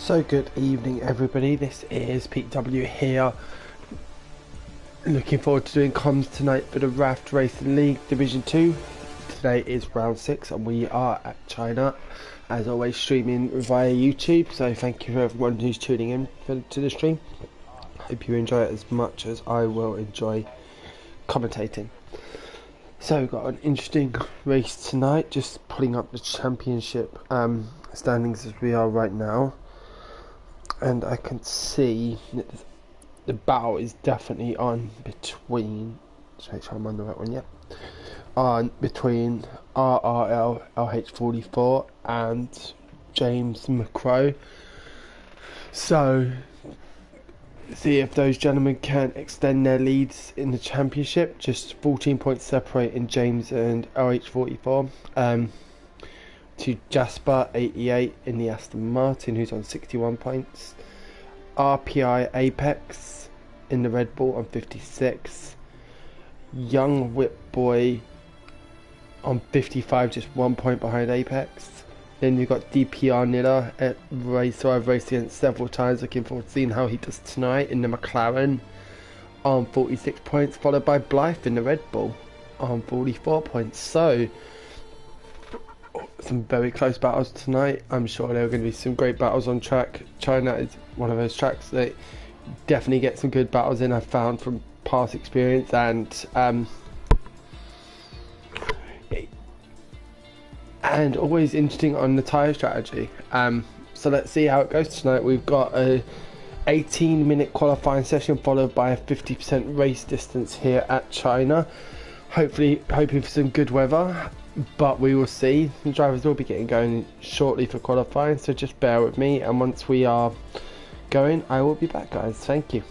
So good evening everybody, this is Pete W here, looking forward to doing comms tonight for the Raft Racing League Division 2. Today is round 6 and we are at China, as always streaming via YouTube, so thank you for everyone who's tuning in to the stream. Hope you enjoy it as much as I will enjoy commentating. So we've got an interesting race tonight, just pulling up the championship standings as we are right now. And I can see that the battle is definitely on between, let's make sure I'm on the right one, yep, on between RRL LH44 and James McCrow. So see if those gentlemen can extend their leads in the championship. Just 14 points separating James and LH44 to Jasper 88 in the Aston Martin, who's on 61 points. RPI Apex in the Red Bull on 56. Young Whip Boy on 55, just 1 point behind Apex. Then you've got DPR Nilla at race, who I've raced against several times. Looking forward to seeing how he does tonight in the McLaren on 46 points, followed by Blythe in the Red Bull on 44 points. So some very close battles tonight. I'm sure there are going to be some great battles on track. China is one of those tracks that definitely get some good battles in, I've found from past experience, and always interesting on the tyre strategy. So let's see how it goes tonight. We've got a 18-minute qualifying session followed by a 50% race distance here at China. Hopefully hoping for some good weather, but we will see. The drivers will be getting going shortly for qualifying, so just bear with me, and once we are going I will be back, guys. Thank you.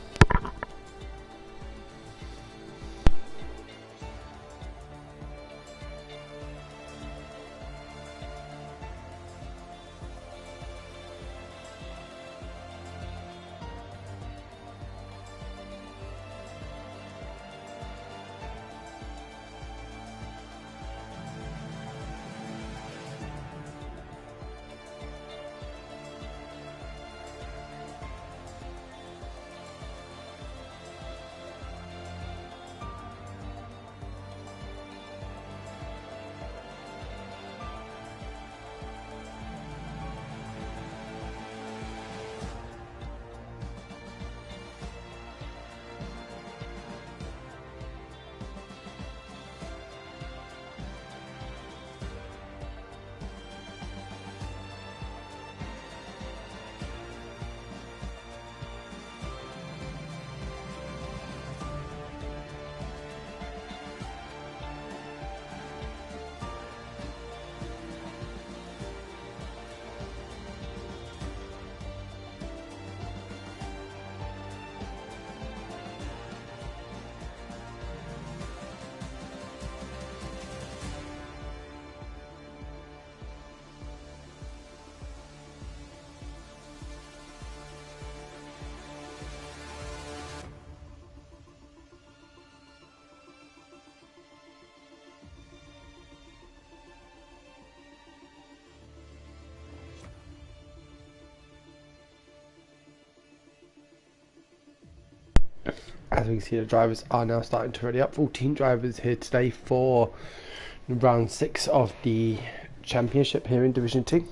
As we can see, the drivers are now starting to ready up. 14 drivers here today for round 6 of the championship here in Division 2.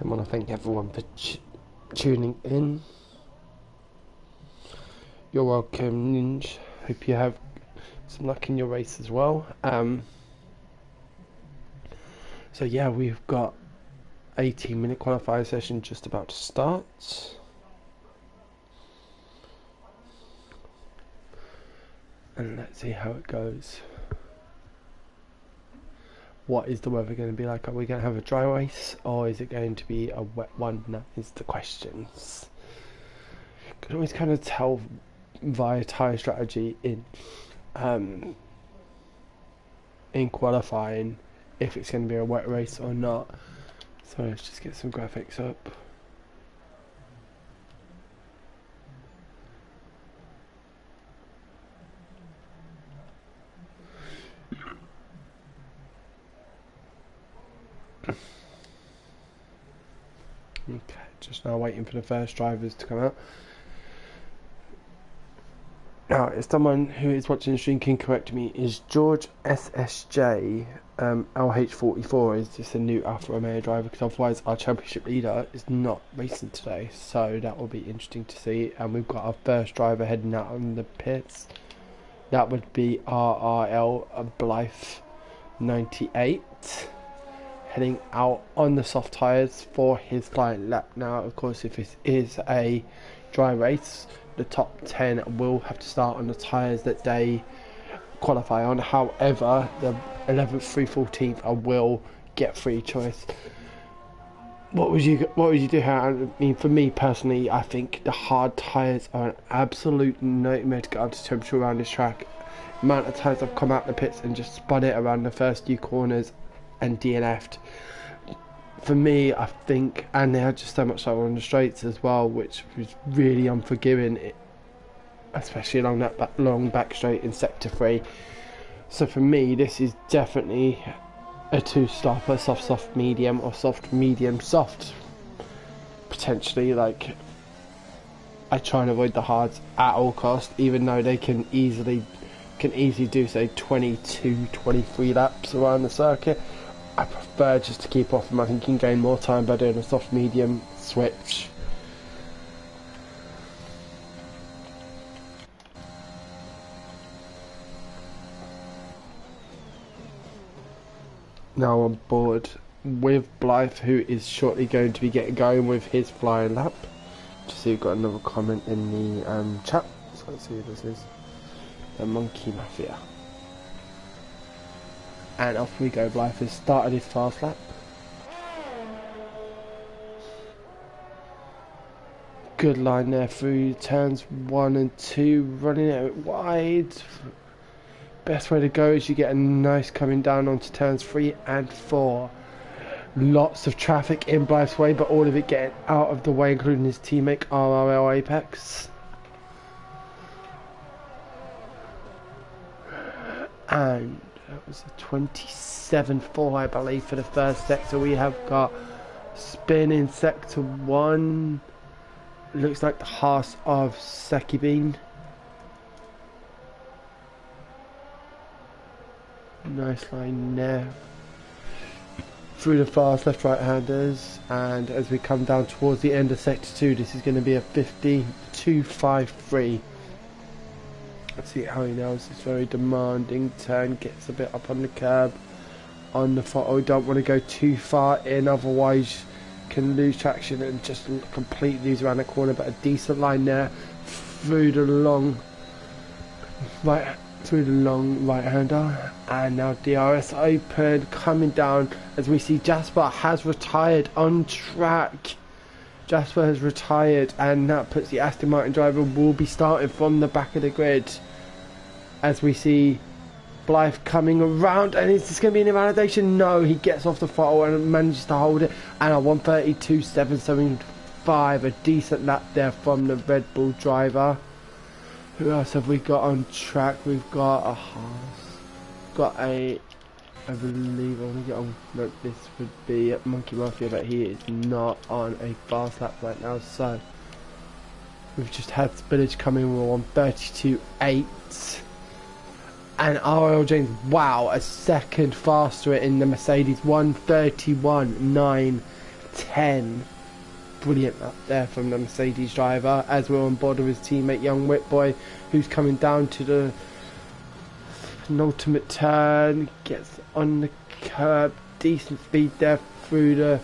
I want to thank everyone for tuning in. You're welcome, Ninja. Hope you have some luck in your race as well. So yeah, we've got 18-minute qualifier session just about to start. And let's see how it goes. What is the weather going to be like? Are we going to have a dry race or is it going to be a wet one? That is the questions. You can always kind of tell via tyre strategy in qualifying if it's going to be a wet race or not. So let's just get some graphics up. Okay, just now waiting for the first drivers to come out. Now, if someone who is watching the stream can correct me, is George SSJ LH44 is just a new Alfa Romeo driver, because otherwise our championship leader is not racing today, so that will be interesting to see. And we've got our first driver heading out on the pits. That would be RRL Blythe 98 heading out on the soft tyres for his client lap. Now, of course, if it is a dry race, the top 10 will have to start on the tyres that they qualify on. However, the 11th through 14th will get free choice. What would you do? I mean, for me personally, I think the hard tyres are an absolute nightmare to get up to temperature around this track. The amount of times I've come out the pits and just spun it around the first few corners and DNF'd. For me, I think, and they had just so much slower on the straights as well, which was really unforgiving, especially along that long back straight in sector 3. So for me, this is definitely a 2-stopper, soft medium, or soft medium soft. Potentially, like, I try and avoid the hards at all costs, even though they can easily do, say, 22-23 laps around the circuit. I prefer just to keep off them. I think you can gain more time by doing a soft medium switch. Now on board with Blythe, who is shortly going to be getting going with his flying lap. Just see, we've got another comment in the chat. So let's see who this is. The Monkey Mafia. And off we go. Blythe has started his fast lap. Good line there through turns 1 and 2, running it wide. Best way to go is you get a nice coming down onto turns 3 and 4. Lots of traffic in Blythe's way, but all of it getting out of the way, including his teammate RRL Apex. And that was a 27.4, I believe, for the first sector. We have got spin in sector 1. Looks like the Haas of Sekibin. Nice line there. Through the fast left right handers. And as we come down towards the end of sector 2, this is going to be a 52.53. Let's see how he nails this very demanding turn. Gets a bit up on the curb. On the throttle, don't want to go too far in, otherwise can lose traction and just completely lose around the corner. But a decent line there through the long right hander. And now DRS open, coming down as we see Jasper has retired on track. Jasper has retired, and that puts the Aston Martin driver will be starting from the back of the grid. As we see Blythe coming around, and is this going to be an invalidation? No, he gets off the throttle and manages to hold it. And a 1:32.775, a decent lap there from the Red Bull driver. Who else have we got on track? We've got a Haas, got a, I believe, no, this would be Monkey Mafia, but he is not on a fast lap right now. So we've just had spillage coming with 1:32.8. And RL James, wow, a second faster in the Mercedes, 1:31.910. Brilliant up there from the Mercedes driver, as we're on board with his teammate Young Whitboy, who's coming down to the penultimate turn, gets on the curb, decent speed there through the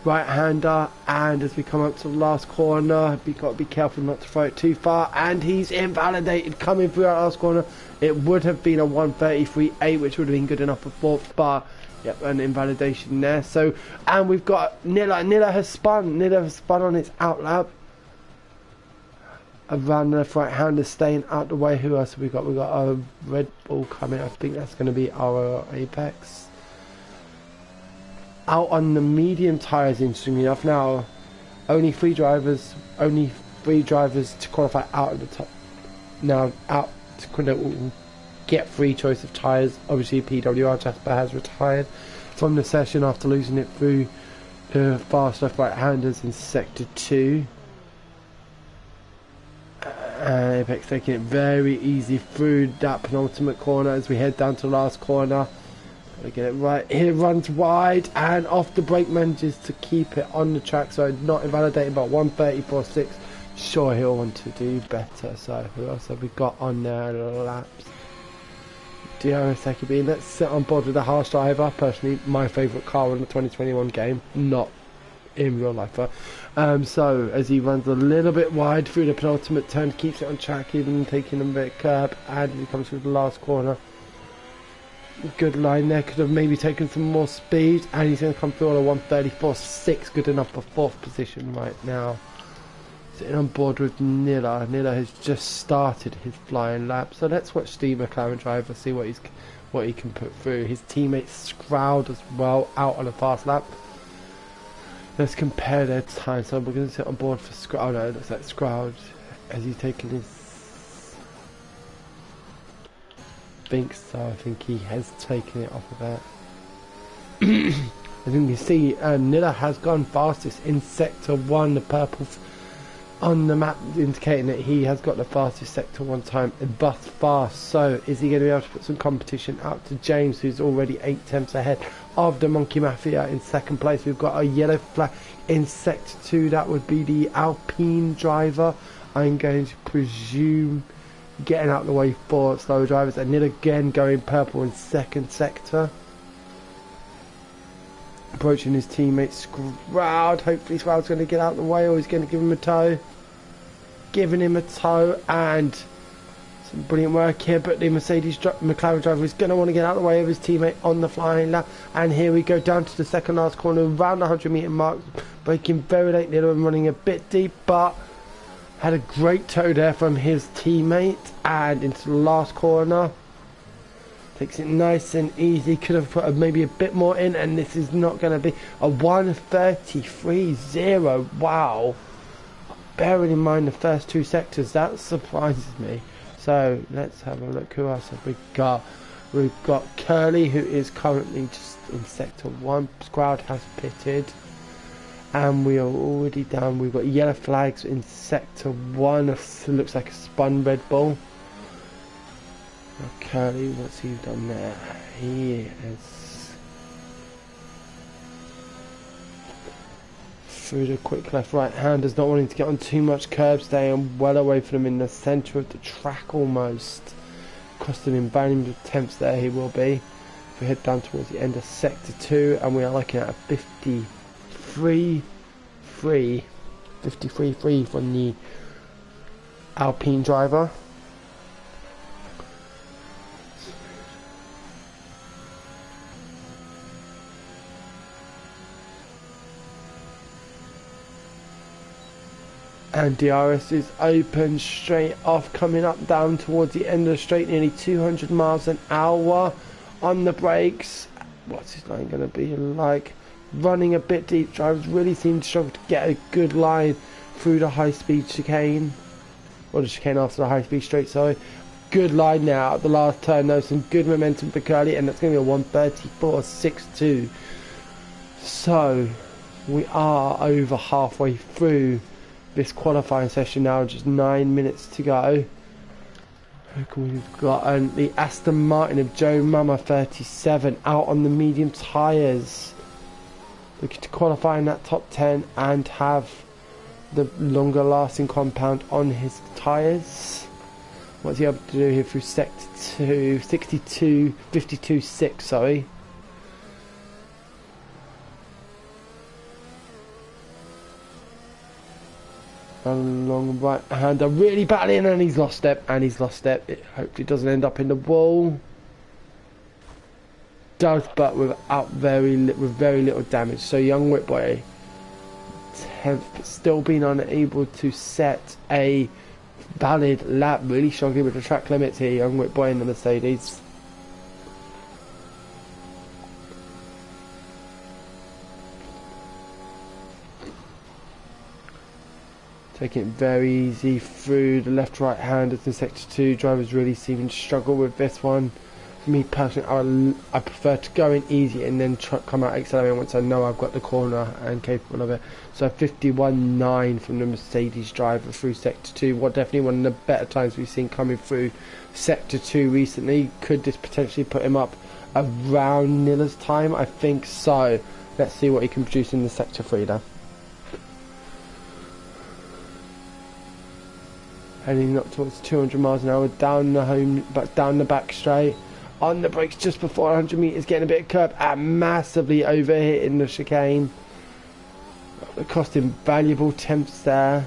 right-hander, and as we come up to the last corner, we've got to be careful not to throw it too far, and he's invalidated coming through our last corner. It would have been a 1:33.8, which would have been good enough for fourth, but yep, an invalidation there. So, and we've got Nilla has spun on its outlap. Around the left right-hander staying out the way. Who else have we got? We've got a Red Bull coming. I think that's going to be our Apex. Out on the medium tyres, interestingly enough. Now, only three drivers to qualify out at the top. Now, out to get free choice of tyres. Obviously, PWR Jasper has retired from the session after losing it through the fast left right-handers in Sector 2. Apex taking it very easy through that penultimate corner as we head down to the last corner. We get it right here, runs wide and off the brake, manages to keep it on the track, so not invalidating, but 1:34.6. Sure, he'll want to do better. So who else have we got on there? Laps. DRS Akibi. Let's sit on board with the harsh driver. Personally, my favourite car in the 2021 game, not in real life. So as he runs a little bit wide through the penultimate turn, keeps it on track, even taking a bit of curb, and he comes through the last corner. Good line there, could have maybe taken some more speed, and he's going to come through on a 1:34.6, good enough for fourth position right now. Sitting on board with Nilla. Nilla has just started his flying lap, so let's watch the McLaren driver, see what he can put through. His teammate Scroud as well, out on a fast lap. Let's compare their time. So we're going to sit on board for Scroud. Oh no, it looks like Scroud as he's taken his. I think he has taken it off of that. As you can see, Nilla has gone fastest in Sector 1. The purple on the map indicating that he has got the fastest Sector 1 time thus far. So is he going to be able to put some competition out to James, who's already 8 tenths ahead of the Monkey Mafia in second place? We've got a yellow flag in Sector 2. That would be the Alpine driver. I'm going to presume getting out of the way for slower drivers, and then again going purple in second sector. Approaching his teammate Scroud. Hopefully Scroud's going to get out of the way, or he's going to give him a tow. Giving him a tow, and some brilliant work here, but the McLaren driver is going to want to get out of the way of his teammate on the flying lap. And here we go down to the second last corner, around the 100-metre mark, braking very late little and running a bit deep, but had a great tow there from his teammate, and into the last corner. Takes it nice and easy. Could have put maybe a bit more in, and this is not going to be a 1:33.0. Wow. Bearing in mind the first two sectors, that surprises me. So let's have a look. Who else have we got? We've got Curly, who is currently just in Sector 1. Scroud has pitted. And we are already down. We've got yellow flags in Sector 1. It looks like a spun Red Bull. Curly, what's he done there? He is through the quick left right handers, not wanting to get on too much curb, staying well away from him in the centre of the track almost. Costing him valuable attempts there, he will be. If we head down towards the end of Sector 2, and we are looking at a 53.3 from the Alpine driver. And DRS is open straight off, coming up down towards the end of the straight, nearly 200 miles an hour on the brakes. What's his line going to be like? Running a bit deep. Drivers really seem to struggle to get a good line through the high speed chicane, or the chicane after the high speed straight, sorry. Good line now at the last turn though, some good momentum for Curly, and that's going to be a 1:34.62. So we are over halfway through this qualifying session now, just 9 minutes to go. We've got the Aston Martin of Joe Mama 37 out on the medium tyres, looking to qualify in that top 10 and have the longer lasting compound on his tyres. What's he able to do here through Sector 2? 52.6, sorry. Along right hander, really battling, and he's lost step, It hopefully doesn't end up in the wall. Does, but without very little damage. So young Whitboy have still been unable to set a valid lap. Really struggling with the track limits here, young Whitboy in the Mercedes. Taking it very easy through the left-right handers in Sector 2. Drivers really seeming to struggle with this one. For me personally, I prefer to go in easy and then come out accelerating once I know I've got the corner and capable of it. So 51.9 from the Mercedes driver through Sector 2. Definitely one of the better times we've seen coming through Sector 2 recently. Could this potentially put him up around Nilla's time? I think so. Let's see what he can produce in the Sector 3 now. Heading up towards 200 miles an hour down the back straight. On the brakes just before 100 metres, getting a bit of curb and massively overhitting the chicane. Costing valuable temps there.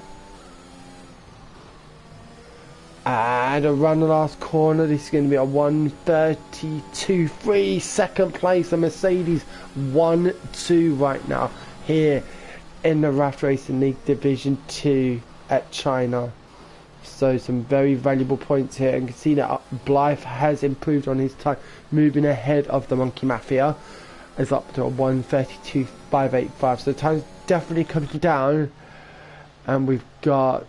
And around the last corner, this is going to be a 1:32.3, second place. A Mercedes 1-2 right now here in the Raft Racing League Division 2 at China. So some very valuable points here, and you can see that Blythe has improved on his time, moving ahead of the Monkey Mafia. Is up to a 1:32.585, so the time's definitely coming down. And we've got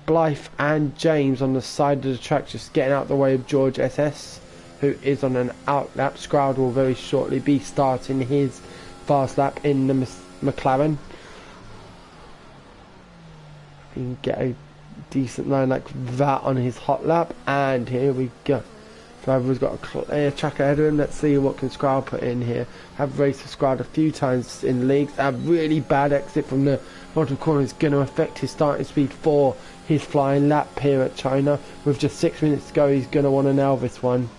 Blythe and James on the side of the track, just getting out the way of George SS, who is on an out lap. Scroud will very shortly be starting his fast lap in the McLaren. You can get a decent line like that on his hot lap, and here we go. Driver's got a clear track ahead of him. Let's see what can Scroud put in here. Have raced with Scroud a few times in leagues. A really bad exit from the bottom corner is going to affect his starting speed for his flying lap here at China. With just 6 minutes to go, he's going to want to nail this one,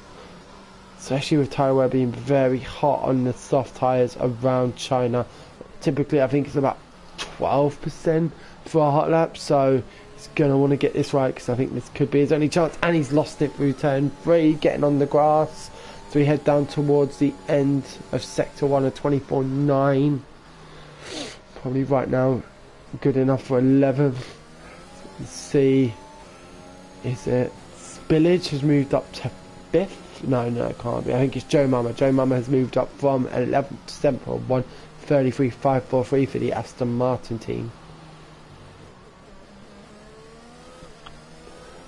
especially with tyre wear being very hot on the soft tyres around China. Typically I think it's about 12% for a hot lap, so gonna want to get this right, because I think this could be his only chance. And he's lost it through turn 3, getting on the grass. So we head down towards the end of Sector 1 at 24.9. Probably right now good enough for 11th. Let's see, is it Spillage has moved up to 5th? No, it can't be. I think it's Joe Mama. Joe Mama has moved up from 11th to 7th, or 1:33.543 for the Aston Martin team.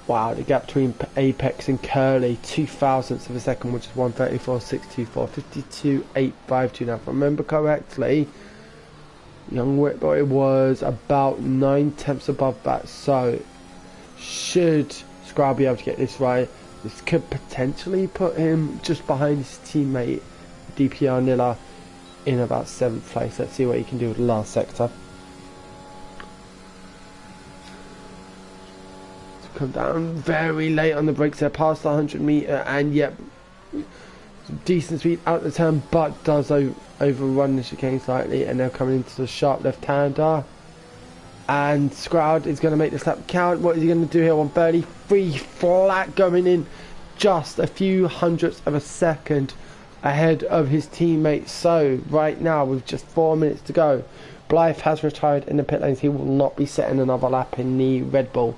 Wow, the gap between Apex and Curly, 0.02 of a second, which is 1:34.624, 52.852 now. If I remember correctly, young Whitboy was about 9 tenths above that, so should Scrub be able to get this right, this could potentially put him just behind his teammate DPR Nilla in about 7th place. Let's see what he can do with the last sector. Come down very late on the brakes there, past the 100 metre, and yep, decent speed out the turn, but does overrun the chicane slightly, and now coming into the sharp left-hander. And Scroud is going to make this lap count. What is he going to do here? 1:33 flat, going in just a few hundredths of a second ahead of his teammates. So right now, with just 4 minutes to go, Blythe has retired in the pit lanes. He will not be setting another lap in the Red Bull.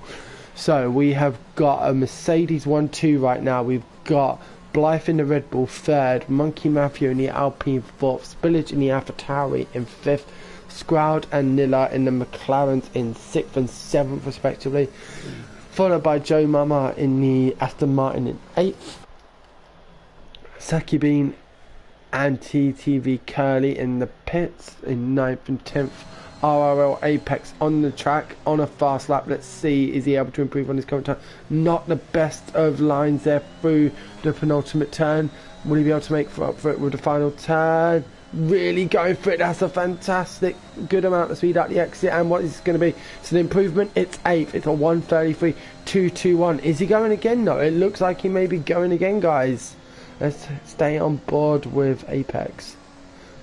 So we have got a Mercedes 1-2 right now. We've got Blythe in the Red Bull 3rd, Monkey Mafia in the Alpine 4th, Spillage in the AlphaTauri in 5th, Scroud and Nilla in the McLarens in 6th and 7th respectively, followed by Joe Mama in the Aston Martin in 8th, Saki Bean and TTV Curly in the pits in 9th and 10th. RRL Apex on the track on a fast lap. Let's see, is he able to improve on his current time? Not the best of lines there through the penultimate turn. Will he be able to make up for it with the final turn? Really going for it. That's a fantastic good amount of speed at the exit. And what is this going to be? It's an improvement. It's 8th. It's a 1:33.221. Is he going again? No, it looks like he may be going again, guys. Let's stay on board with Apex.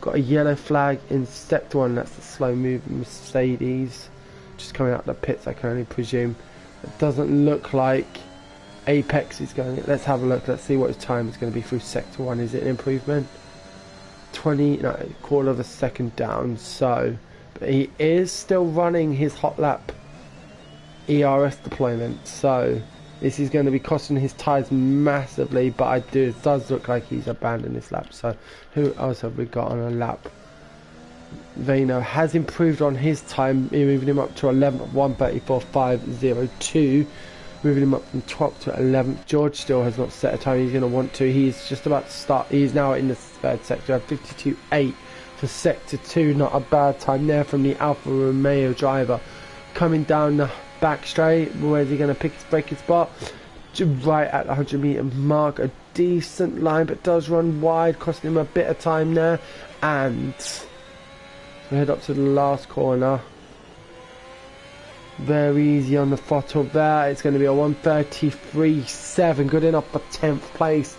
Got a yellow flag in Sector 1, that's the slow moving Mercedes. just coming out of the pits, I can only presume. It doesn't look like Apex is going. Let's have a look. Let's see what his time is going to be through sector 1. Is it an improvement? 20, no, quarter of a second down. So, but he is still running his hot lap ERS deployment. So, this is going to be costing his tyres massively. But it does look like he's abandoned this lap. So, who else have we got on a lap? Vano has improved on his time, moving him up to 11th, 1:34.502. Moving him up from 12th to 11th. George still has not set a time he's going to want to. He's just about to start. He's now in the third sector. 52.8 for sector 2. Not a bad time there from the Alfa Romeo driver. Coming down the back straight. Where's he going to pick his braking spot? Right at the 100 metre mark. A decent line, but does run wide, costing him a bit of time there. And we head up to the last corner. Very easy on the throttle there. It's going to be a 1:33.7, good enough for 10th place.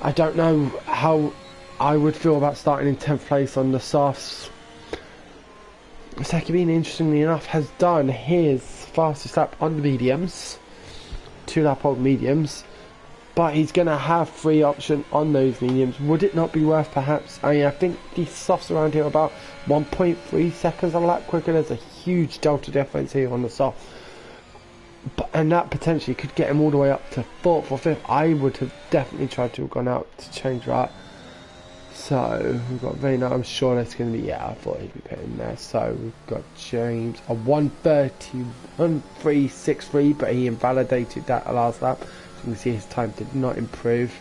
I don't know how I would feel about starting in 10th place on the softs. Sakibin, interestingly enough, has done his fastest lap on the mediums, 2 lap old mediums, but he's going to have free option on those mediums. Would it not be worth perhaps, I think the softs around here are about 1.3 seconds a lap quicker. There's a huge delta difference here on the soft, and that potentially could get him all the way up to 4th or 5th. I would have definitely tried to have gone out to change that. So we've got Vayner. I'm sure that's going to be, yeah, I thought he'd be putting there. So we've got James, a 1:31.363, but he invalidated that last lap. You can see his time did not improve.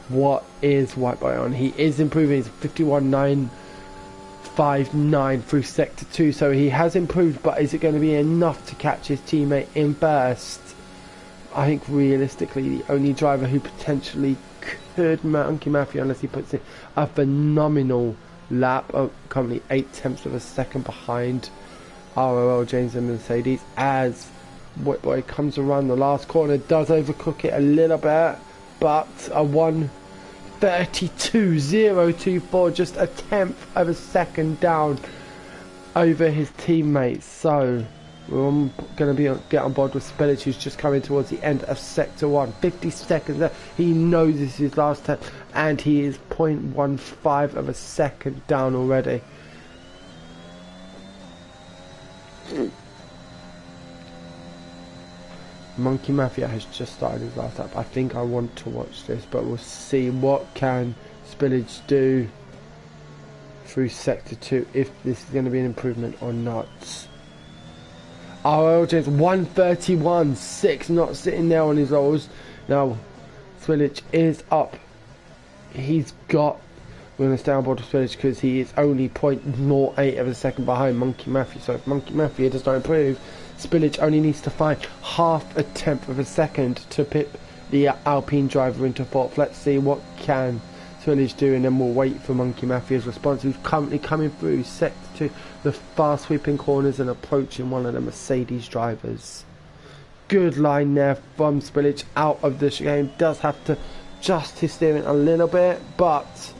What is White Boy on? He is improving. He's 51.959 through sector 2, so he has improved, but is it going to be enough to catch his teammate in burst? I think realistically the only driver who potentially could, Monkey Mafia, unless he puts in a phenomenal lap, currently 0.8 of a second behind ROL James and Mercedes, as White Boy comes around the last corner, does overcook it a little bit, but a 1:32.024, just a 1/10 of a second down over his teammates. So we're going to get on board with Spillage, who's just coming towards the end of sector 1. 50 seconds left. He knows this is his last turn, and he is 0.15 of a second down already. Monkey Mafia has just started his last lap. I think I want to watch this, but we'll see what can Spillage do through sector 2, if this is going to be an improvement or not. RL James 1:31.6, not sitting there on his laurels. Now Spillage is up. We're going to stay on board with Spillage because he is only 0.08 of a second behind Monkey Mafia. So if Monkey Mafia does not improve, Spillage only needs to find 0.5 of a second to pip the Alpine driver into 4th. Let's see what can Spillage do, and then we'll wait for Monkey Mafia's response, who's currently coming through sector 2, the fast sweeping corners and approaching one of the Mercedes drivers. Good line there from Spillage out of the chicane. Does have to adjust his steering a little bit, but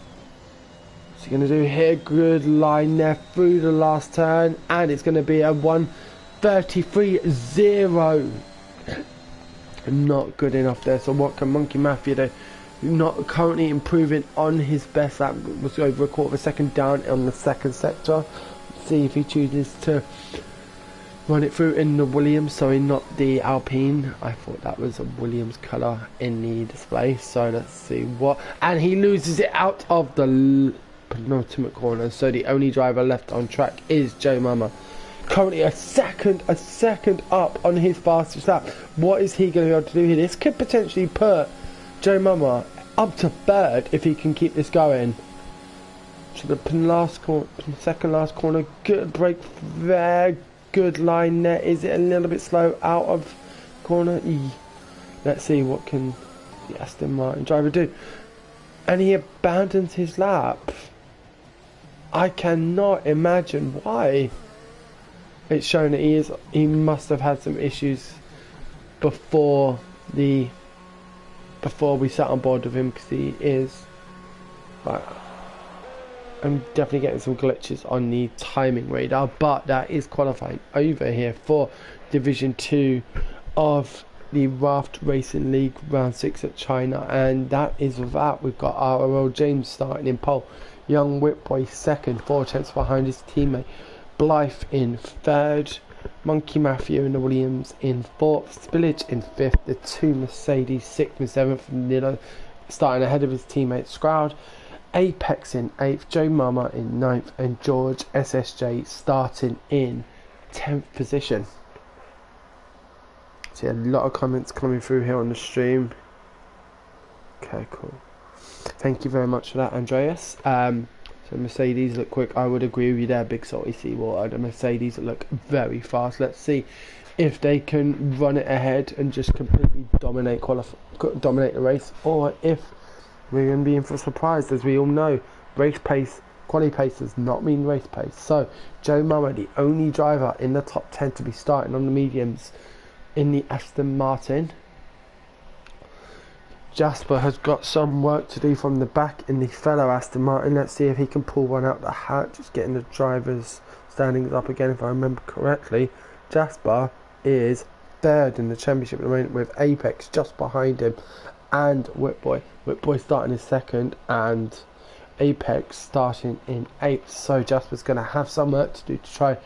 what's he going to do here? Good line there through the last turn, and it's going to be a 1:33.0. Not good enough there. So what can Monkey Mafia do? Not currently improving on his best lap. Was over a quarter of a second down on the second sector. Let's see if he chooses to run it through in the Williams, sorry, not the Alpine. I thought that was a Williams colour in the display. So let's see what, and he loses it out of the penultimate corner. So the only driver left on track is Joe Mama. Currently a second up on his fastest lap. What is he going to be able to do here? This could potentially put Joe Mama up to 3rd if he can keep this going. So the second last corner, good break there, good line there. Is it a little bit slow out of corner? Let's see what can the Aston Martin driver do. And he abandons his lap. I cannot imagine why. It's shown that he must have had some issues before we sat on board with him, because he is, right, I'm definitely getting some glitches on the timing radar, but that is qualifying over here for Division 2 of the Raft Racing League Round 6 at China, and that is that. We've got RRL James starting in pole, Young Whitboy second, 4 tenths behind his teammate, Blythe in third, Monkey Mafia and the Williams in fourth, Spillage in fifth, the two Mercedes 6th and 7th from Nilo starting ahead of his teammate Scroud, Apex in 8th, Joe Mama in 9th, and George SSJ starting in 10th position. See a lot of comments coming through here on the stream. Okay, cool. Thank you very much for that, Andreas. So Mercedes look quick. I would agree with you there, Big Salty Seawater. The Mercedes look very fast. Let's see if they can run it ahead and just completely dominate the race, or if we're going to be in for a surprise. As we all know, race pace, quali pace does not mean race pace. So Joe Mama, the only driver in the top 10 to be starting on the mediums in the Aston Martin. Jasper has got some work to do from the back in the fellow Aston Martin. Let's see if he can pull one out the hat. Just getting the drivers' standings up again, if I remember correctly. Jasper is third in the championship at the moment, with Apex just behind him, and Whitboy. Whitboy starting in second, and Apex starting in 8th. So Jasper's going to have some work to do to try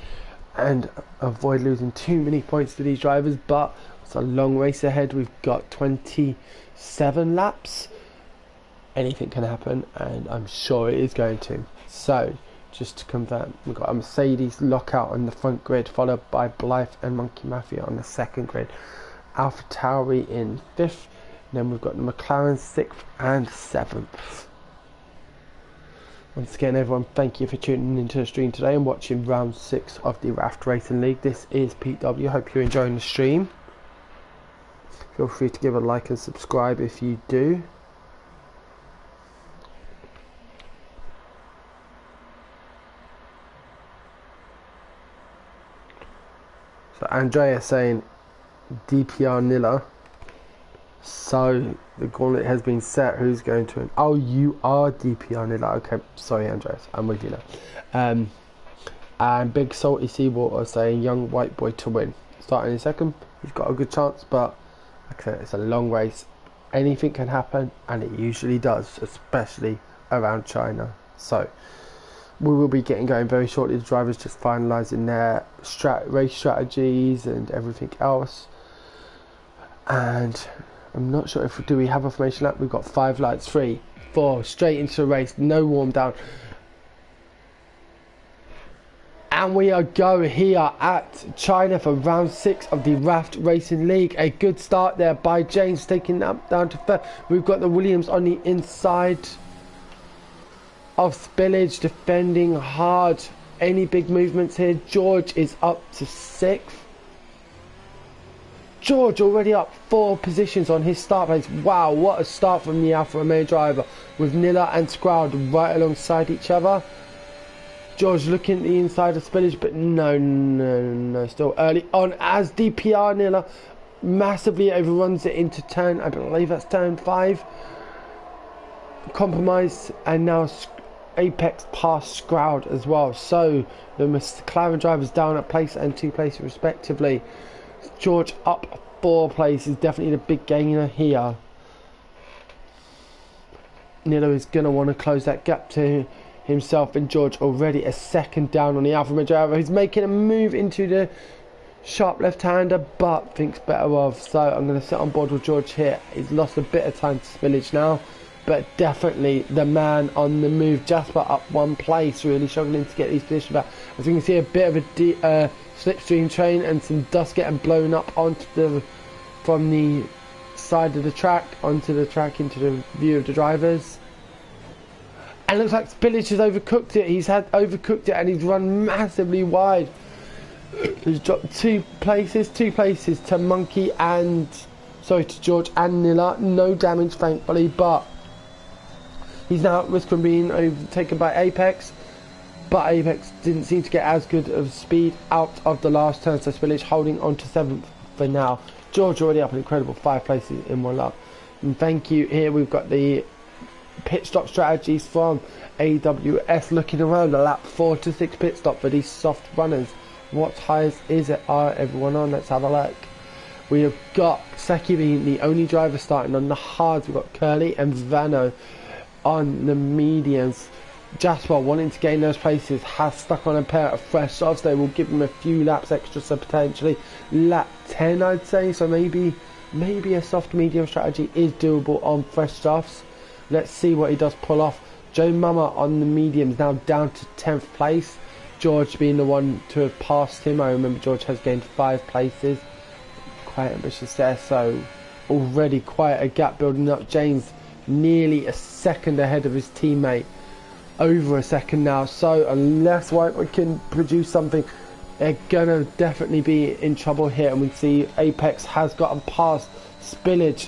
and avoid losing too many points to these drivers, but it's a long race ahead. We've got 27 laps. Anything can happen, and I'm sure it is going to. So just to confirm, we've got a Mercedes lockout on the front grid, followed by Blythe and Monkey Mafia on the second grid, Alpha Tauri in 5th, and then we've got the McLaren 6th and 7th. Once again, everyone, thank you for tuning into the stream today and watching round 6 of the Raft Racing League. This is Pete W. Hope you're enjoying the stream. Feel free to give a like and subscribe if you do. So Andrea saying DPR Nilla. So the gauntlet has been set. Who's going to win? Oh, you are DPR Nilla. Okay, sorry Andreas, I'm with you now. And Big Salty Seawater saying Young White Boy to win. Starting in second, he's got a good chance, but like I said, it's a long race. Anything can happen, and it usually does, especially around China. So we will be getting going very shortly. The drivers just finalising their race strategies and everything else. And I'm not sure if we have a formation lap. We've got 5 lights, 3, 4, straight into the race, no warm down. And we are going here at China for round 6 of the Raft Racing League. A good start there by James, taking that down to third. We've got the Williams on the inside of Spillage, defending hard. Any big movements here? George is up to 6th. George already up 4 positions on his start place. Wow, what a start from the Alfa Romeo driver, with Nilla and Scroud right alongside each other. George looking at the inside of Spillage, but no, still early on as DPR Nilla massively overruns it into turn, I believe that's turn 5. Compromise, and now Apex past Scroud as well. So the McLaren drivers down at place and 2 places respectively. George up 4 places, definitely the big gainer here. Nilo is going to want to close that gap to himself, and George already a second down on the Alfa Romeo driver. He's making a move into the sharp left-hander, but thinks better of. So I'm going to sit on board with George here. He's lost a bit of time to Spillage now, but definitely the man on the move. Jasper up 1 place, really struggling to get these positions back. As you can see, a bit of a slipstream train and some dust getting blown up from the side of the track onto the track into the view of the drivers. And it looks like Spillage has overcooked it. He's overcooked it, and he's run massively wide. He's dropped 2 places to George and Nilla. No damage, thankfully, but he's now at risk from being overtaken by Apex. But Apex didn't seem to get as good of speed out of the last turn, so Spillage holding on to 7th for now. George already up an incredible 5 places in 1 lap. And thank you. Here we've got the pit stop strategies from AWS. Looking around, a lap 4 to 6 pit stop for these soft runners. What tyres are everyone on? Let's have a look. We have got Seki being the only driver starting on the hards. We've got Curly and Vano on the mediums. Jasper, wanting to gain those places, has stuck on a pair of fresh softs. They will give him a few laps extra, so potentially lap 10 I'd say. So maybe a soft medium strategy is doable on fresh softs. Let's see what he does pull off. Joe Mama on the mediums now down to 10th place. George being the one to have passed him. I remember George has gained 5 places. Quite ambitious there, so already quite a gap building up. James nearly a second ahead of his teammate. Over a second now, so unless Whitewood can produce something, they're gonna definitely be in trouble here. And we see Apex has gotten past Spillage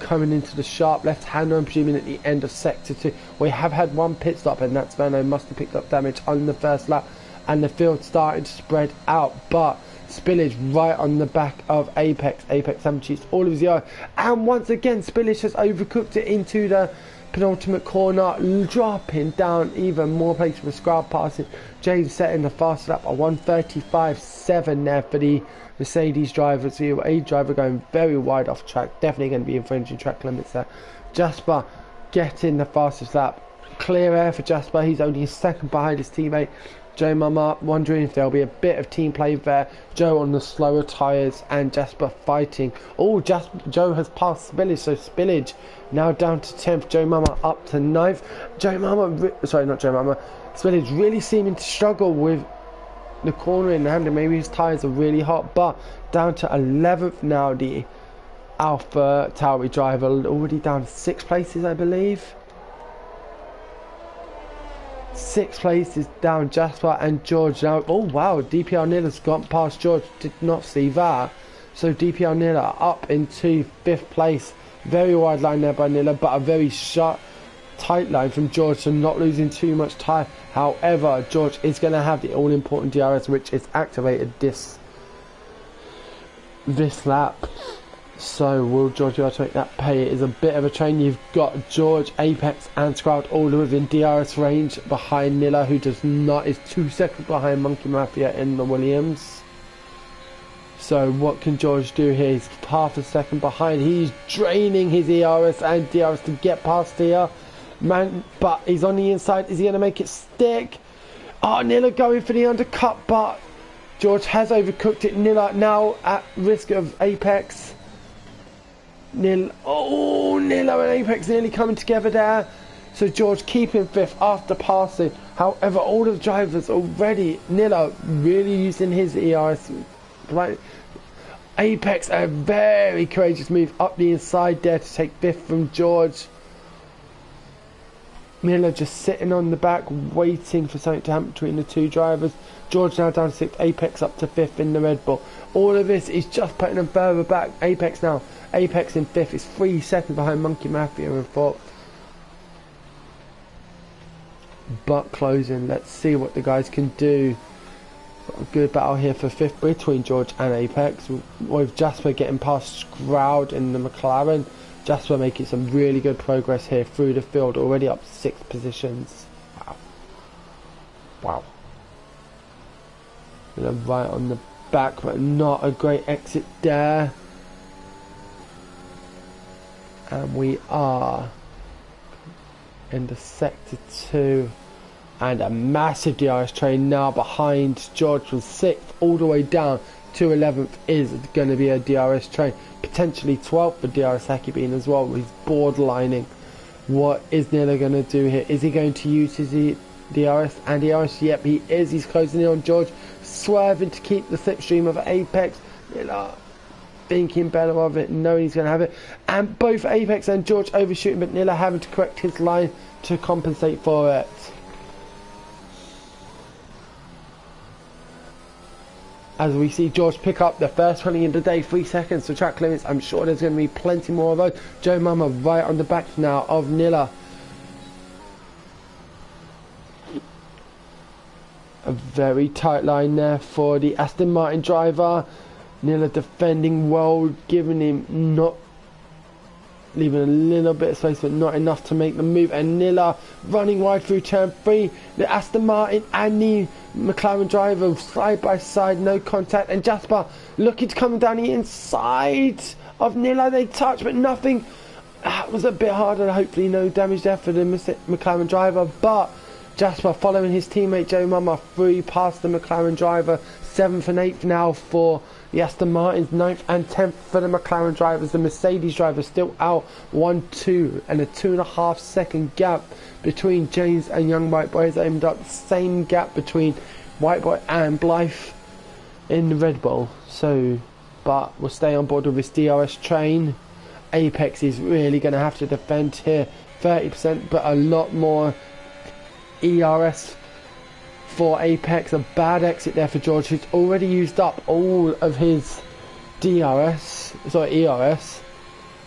coming into the sharp left hand, I'm presuming at the end of sector 2. We have had one pit stop, and that's Vano must have picked up damage on the first lap, and the field starting to spread out, but Spillage right on the back of Apex. Apex haven't used all of his ER, and once again Spillage has overcooked it into the penultimate corner, dropping down even more places for scrub passing. James setting the fast lap, a 1:35.7 there for the Mercedes driver. So a driver going very wide off track, definitely going to be infringing track limits there. Jasper getting the fastest lap, clear air for Jasper. He's only a second behind his teammate Joe Mama, wondering if there'll be a bit of team play there. Joe on the slower tyres and Jasper fighting. Oh, Joe has passed Spillage, so Spillage now down to 10th. Joe Mama up to 9th. Spillage really seeming to struggle with the corner in the hand, and maybe his tyres are really hot, but down to 11th now. The Alpha Tauri driver already down to 6 places, I believe. 6 places down. Jasper and George now. Oh wow, DPR Nilla's gone past George, did not see that. So DPR Nilla up into 5th place. Very wide line there by Nilla, but a very sharp tight line from George, so not losing too much time. However, George is going to have the all important DRS, which is activated this lap. So will George be able to make that pay? It is a bit of a train. You've got George, Apex and Sprout all within DRS range behind Nilla, who is 2 seconds behind Monkey Mafia in the Williams. So what can George do here? He's half a second behind. He's draining his ERS and DRS to get past here. Man, but he's on the inside. Is he going to make it stick? Oh, Nilla going for the undercut, but George has overcooked it. Nilla now at risk of Apex. Nilla and Apex nearly coming together there. So George keeping 5th after passing. However, all the drivers already. Nilla really using his ERS. Right. Apex, a very courageous move up the inside there to take 5th from George. Nilla just sitting on the back, waiting for something to happen between the two drivers. George now down to 6th, Apex up to 5th in the Red Bull. All of this is just putting them further back. Apex now. Apex in 5th is 3 seconds behind Monkey Mafia in 4th. But closing. Let's see what the guys can do. Got a good battle here for 5th between George and Apex, with Jasper getting past Scroud in the McLaren. Jasper making some really good progress here through the field, already up 6 positions. Wow. Right on the back, but not a great exit there. And we are in the sector 2, and a massive DRS train now behind George from 6th all the way down to 11th is going to be a DRS train, potentially 12th for DRS Haki Bean as well. He's borderlining. What is Nilla going to do here? Is he going to use his DRS and DRS? Yep, he is. He's closing in on George, swerving to keep the slipstream of Apex. Nilla thinking better of it, knowing he's going to have it, and both Apex and George overshooting, but Nilla having to correct his line to compensate for it. As we see George pick up the first running of the day, 3 seconds to track limits. I'm sure there's going to be plenty more of those. Joe Mama right on the back now of Nilla. A very tight line there for the Aston Martin driver. Nilla defending well, giving him not leaving a little bit of space but not enough to make the move, and Nilla running wide through turn 3. The Aston Martin and the McLaren driver side by side, no contact, and Jasper looking to come down the inside of Nilla. They touch but nothing. That was a bit harder. Hopefully no damage there for the McLaren driver, but Jasper following his teammate Joe Mama through past the McLaren driver. 7th and 8th now for the Aston Martins, 9th and 10th for the McLaren drivers. The Mercedes driver still out 1-2, and a 2.5 second gap between James and young White Boy has aimed up the same gap between White Boy and Blythe in the Red Bull. So, but we'll stay on board with this DRS train. Apex is really going to have to defend here, 30%, but a lot more ERS for Apex. A bad exit there for George, who's already used up all of his ERS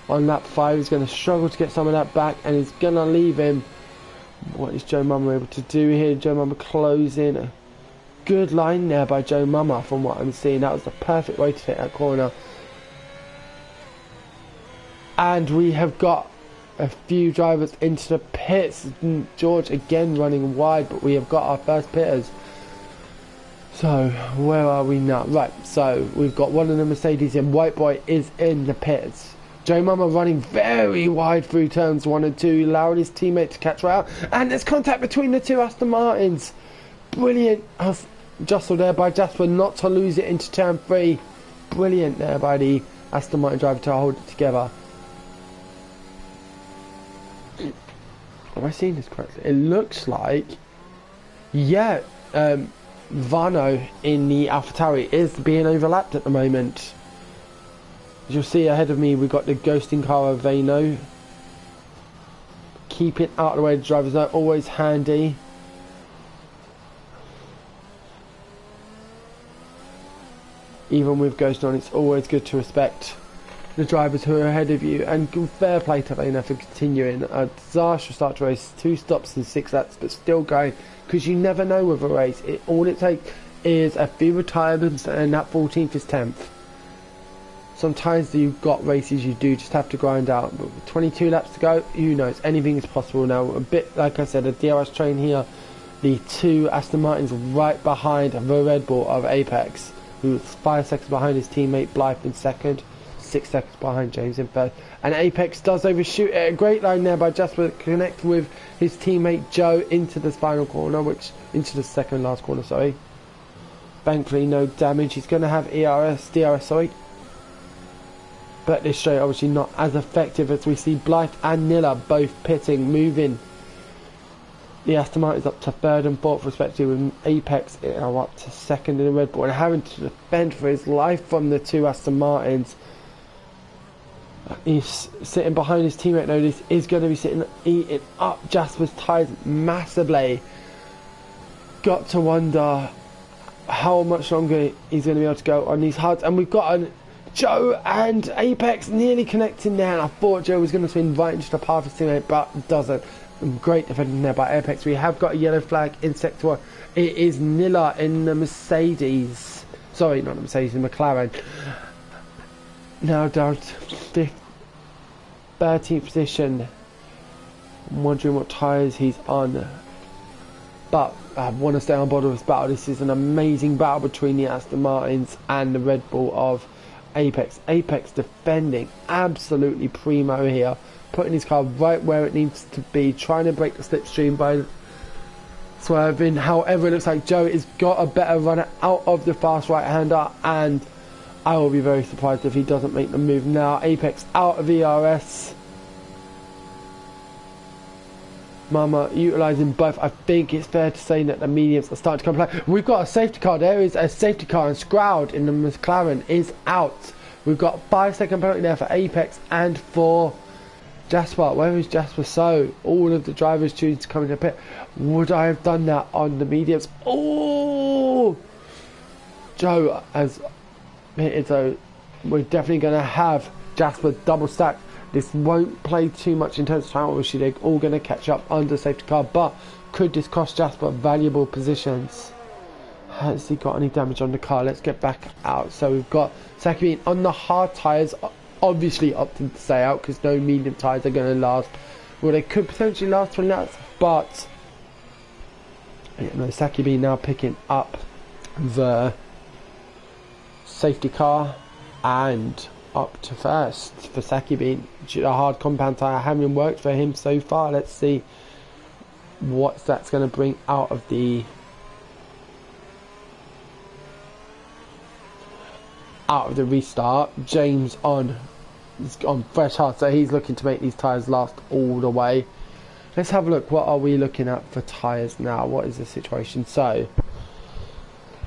on lap 5. He's going to struggle to get some of that back, and he's going to leave him. What is Joe Mama able to do here? Joe Mama closing. A good line there by Joe Mama from what I'm seeing. That was the perfect way to take that corner. And we have got a few drivers into the pits. George again running wide, but we have got our first pitters. So where are we now? Right, so we've got one of the Mercedes in. White Boy is in the pits. Joe Mama running very wide through turns 1 and 2, allowing his teammate to catch right out, and there's contact between the two Aston Martins. Brilliant jostle there by Jasper not to lose it into turn 3. Brilliant there by the Aston Martin driver to hold it together. Have I seen this correctly? It looks like, yeah, Vano in the AlphaTauri is being overlapped at the moment. As you'll see ahead of me, we've got the ghosting car of Vano. Keep it out of the way of the drivers, though, always handy. Even with Ghost on, it's always good to respect the drivers who are ahead of you, and fair play to Vano for continuing. A disastrous start to race, 2 stops and 6 laps, but still going, because you never know with a race. All it takes is a few retirements, and that 14th is 10th. Sometimes you've got races you do just have to grind out, but with 22 laps to go, who knows, anything is possible now. A bit, like I said, a DRS train here. The two Aston Martins right behind the Red Bull of Apex, who's 5 seconds behind his teammate Blythe in second, 6 seconds behind James in third, and Apex does overshoot it. A great line there by Jasper to connect with his teammate Joe into this final corner, into the second last corner, sorry. Thankfully no damage. He's going to have DRS, sorry. But this straight obviously not as effective, as we see Blythe and Nilla both pitting, moving the Aston Martin's up to 3rd and 4th respectively, with Apex are up to 2nd in the Red Bull, and having to defend for his life from the two Aston Martins. He's sitting behind his teammate now. This is going to be eating up Jasper's tyres massively. Got to wonder how much longer he's going to be able to go on these hards. And we've got Joe and Apex nearly connecting there. And I thought Joe was going to swing right into the path of his teammate, but doesn't. Great defending there by Apex. We have got a yellow flag in sector 1. It is Nilla in the Mercedes. Sorry, not the Mercedes, the McLaren. Now down to 13th position. I'm wondering what tyres he's on. But I want to stay on board with this battle. This is an amazing battle between the Aston Martins and the Red Bull of Apex. Apex defending absolutely primo here. Putting his car right where it needs to be. Trying to break the slipstream by swerving. However, it looks like Joe has got a better runner out of the fast right-hander, and I will be very surprised if he doesn't make the move now. Apex out of ERS. Mama utilising both. I think it's fair to say that the mediums are starting to come play. We've got a safety car. There is a safety car, and Scroud in the McLaren is out. We've got a 5-second penalty there for Apex and for Jasper. Where is Jasper? So all of the drivers choose to come into the pit. Would I have done that on the mediums? Oh, Joe has hit it, so we're definitely going to have Jasper double stacked. This won't play too much in terms of time. Obviously they're all going to catch up under safety car, but could this cost Jasper valuable positions? Has he got any damage on the car? Let's get back out. So we've got Sakibin on the hard tyres obviously opted to stay out because no medium tyres are going to last. Well, they could potentially last 20 laps, but you know, Saki Bean now picking up the safety car and up to first for Saki Bean. A hard compound tyre having worked for him so far. Let's see what that's going to bring out of the restart. James on fresh hard, so he's looking to make these tyres last all the way. Let's have a look. What are we looking at for tyres now? What is the situation? So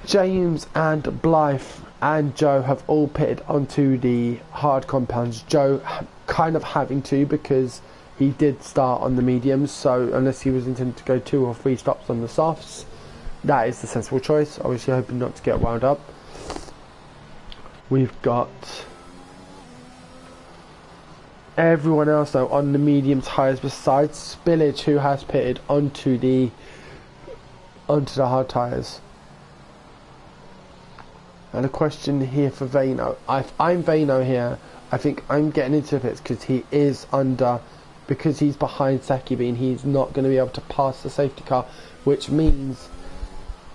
James and Blythe and Joe have all pitted onto the hard compounds. Joe kind of having to, because he did start on the mediums, so unless he was intending to go 2 or 3 stops on the softs, that is the sensible choice. Obviously hoping not to get wound up. We've got everyone else though on the medium tyres besides Spillage, who has pitted onto the hard tyres. And a question here for Vano. If I'm Vano here, I think I'm getting into the pits because he's behind Saki Bean. He's not going to be able to pass the safety car, which means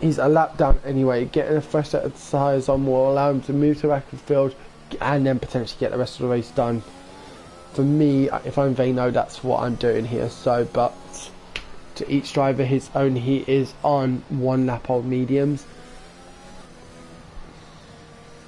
he's a lap down anyway. Getting a fresh set of tyres on will allow him to move to the back of the field and then potentially get the rest of the race done. For me, if I'm Vano, that's what I'm doing here. So, but to each driver his own. He is on 1 lap old mediums.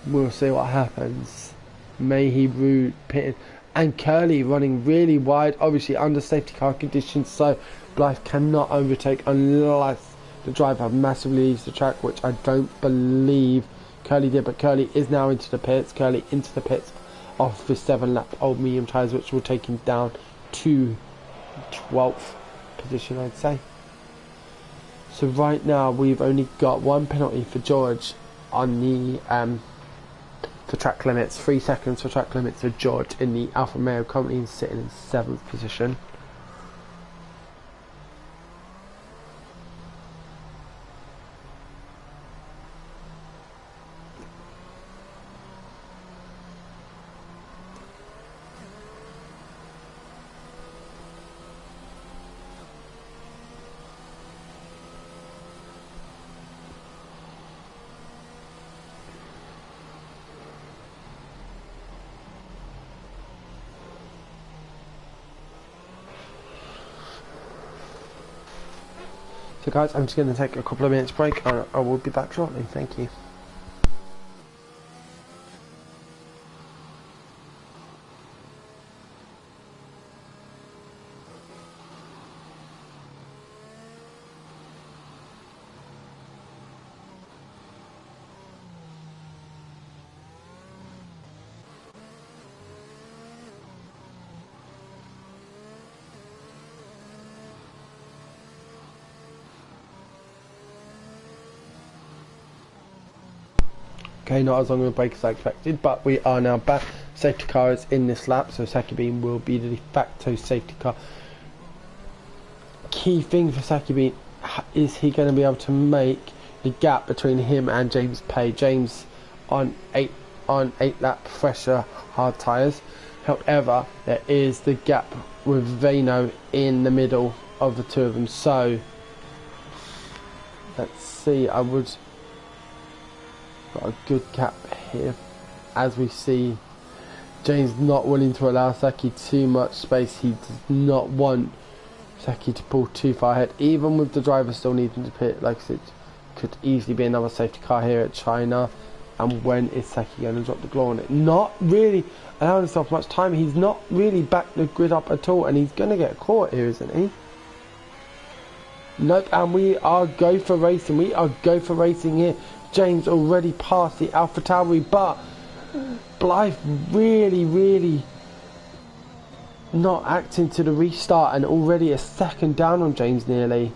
We'll see what happens. Mayhe pitted and Curly running really wide, obviously under safety car conditions, so Blythe cannot overtake unless the driver massively leaves the track, which I don't believe Curly did. But Curly is now into the pits. Curly into the pits off his 7 lap old medium tyres, which will take him down to 12th position, I'd say. So right now we've only got 1 penalty for George on the for track limits. 3 seconds for track limits for George in the Alfa Romeo company, sitting in 7th position. So guys, I'm just going to take a couple of minutes break and I will be back shortly. Thank you. Okay, not as long of a break as I expected, but we are now back. Safety car is in this lap, so Saki Bean will be the de facto safety car. Key thing for Saki Bean, is he going to be able to make the gap between him and James Pay? James on 8 lap fresher hard tyres. However, there is the gap with Vano in the middle of the two of them. So let's see. I would got a good gap here, as we see James not willing to allow Saki too much space. He does not want Saki to pull too far ahead, even with the driver still needing to pit. Like I said, could easily be another safety car here at China. And when is Saki going to drop the glow on it? Not really allowing himself much time. He's not really backed the grid up at all, and he's going to get caught here, isn't he? Nope, and we are go for racing. We are go for racing here. James already passed the Alpha Tauri, but Blythe really not acting to the restart, and already a second down on James nearly.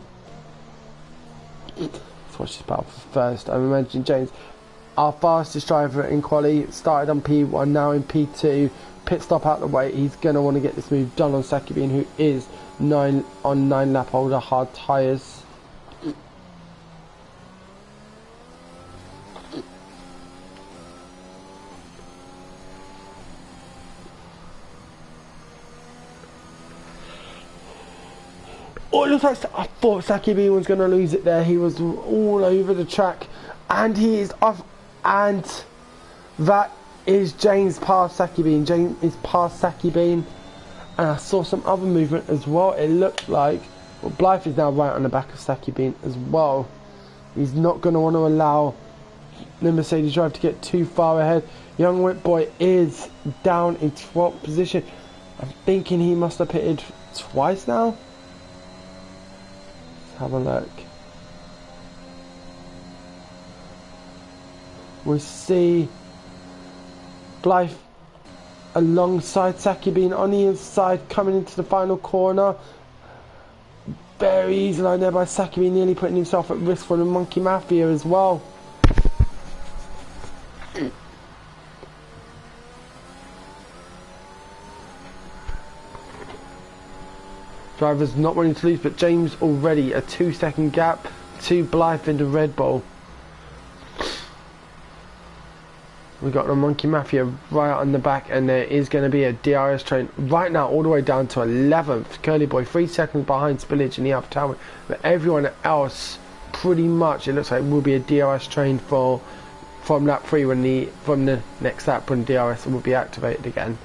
Let's watch this battle for first. I imagine James, our fastest driver in quali, started on P1, now in P2. Pit stop out the way. He's going to want to get this move done on Saki Bean, who is 9 lap older hard tyres. Oh, it looks like I thought Sakibin was going to lose it there. He was all over the track, and he is off. And that is James past Sakibin. James is past Sakibin, and I saw some other movement as well. It looked like Blythe is now right on the back of Sakibin as well. He's not going to want to allow the Mercedes driver to get too far ahead. Young Whip Boy is down in 12th position. I'm thinking he must have pitted twice now. Let's have a look. We see Blythe alongside Sakibin on the inside coming into the final corner. Very easy line there by Sakibin, nearly putting himself at risk for the Monkey Mafia as well. Drivers not wanting to lose, but James already a 2-second gap to Blythe in the Red Bull. We got the Monkey Mafia right on the back, and there is going to be a DRS train right now all the way down to 11th. Curly Boy 3 seconds behind Spillage in the upper tower, but everyone else pretty much it looks like will be a DRS train from lap 3 when from the next lap when DRS will be activated again.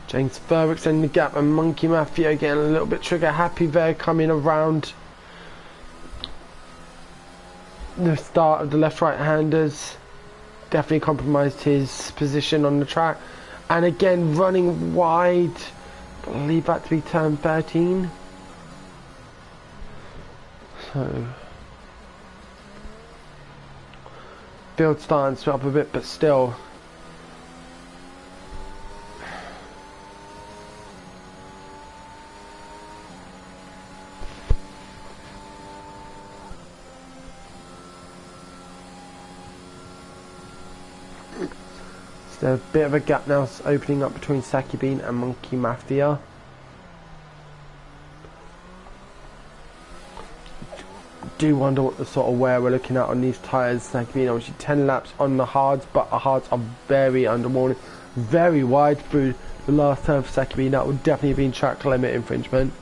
James further extending the gap, and Monkey Mafia getting a little bit trigger happy there, coming around the start of the left-right handers. Definitely compromised his position on the track, and again running wide. I believe that to be turn 13. So field starting to up a bit, but still. There's a bit of a gap now opening up between Sakibin and Monkey Mafia. Do wonder what the sort of wear we're looking at on these tyres. Sakibin obviously 10 laps on the hards, but the hards are very underwhelming, very wide through the last turn for Sakibin. That would definitely have been track limit infringement.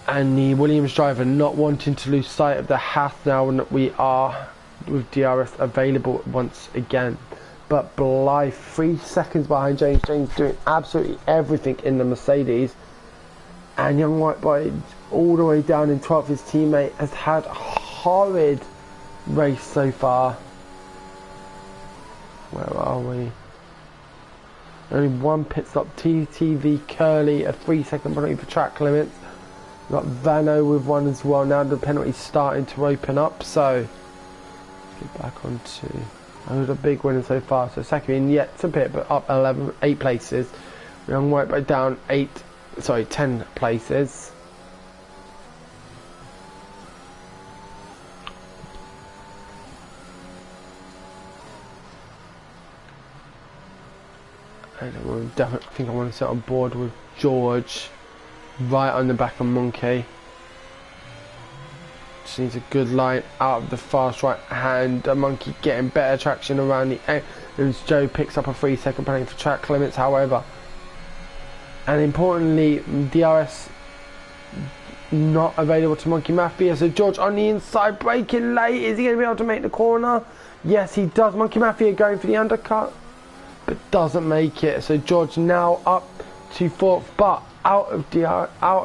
And the Williams driver not wanting to lose sight of the Haas now when we are with DRS available once again. But Blythe 3 seconds behind James. James doing absolutely everything in the Mercedes, and Young White Boy all the way down in 12th. His teammate has had a horrid race so far. Where are we? Only one pit stop. TTV Curly a 3-second penalty for track limits. We've got Vano with one as well. Now the penalty's starting to open up, so get back onto the big winner so far. So Sakibin yet to pit, but up 8 places. Young White Boy down 10 places. And I definitely think I want to sit on board with George right on the back of Monkey. Just needs a good line out of the fast right hand. Monkey getting better traction around the end. As Joe picks up a 3-second penalty for track limits, however. And importantly, DRS not available to Monkey Mafia. So George on the inside, braking late. Is he going to be able to make the corner? Yes, he does. Monkey Mafia going for the undercut, but doesn't make it. So George now up to 4th, but out of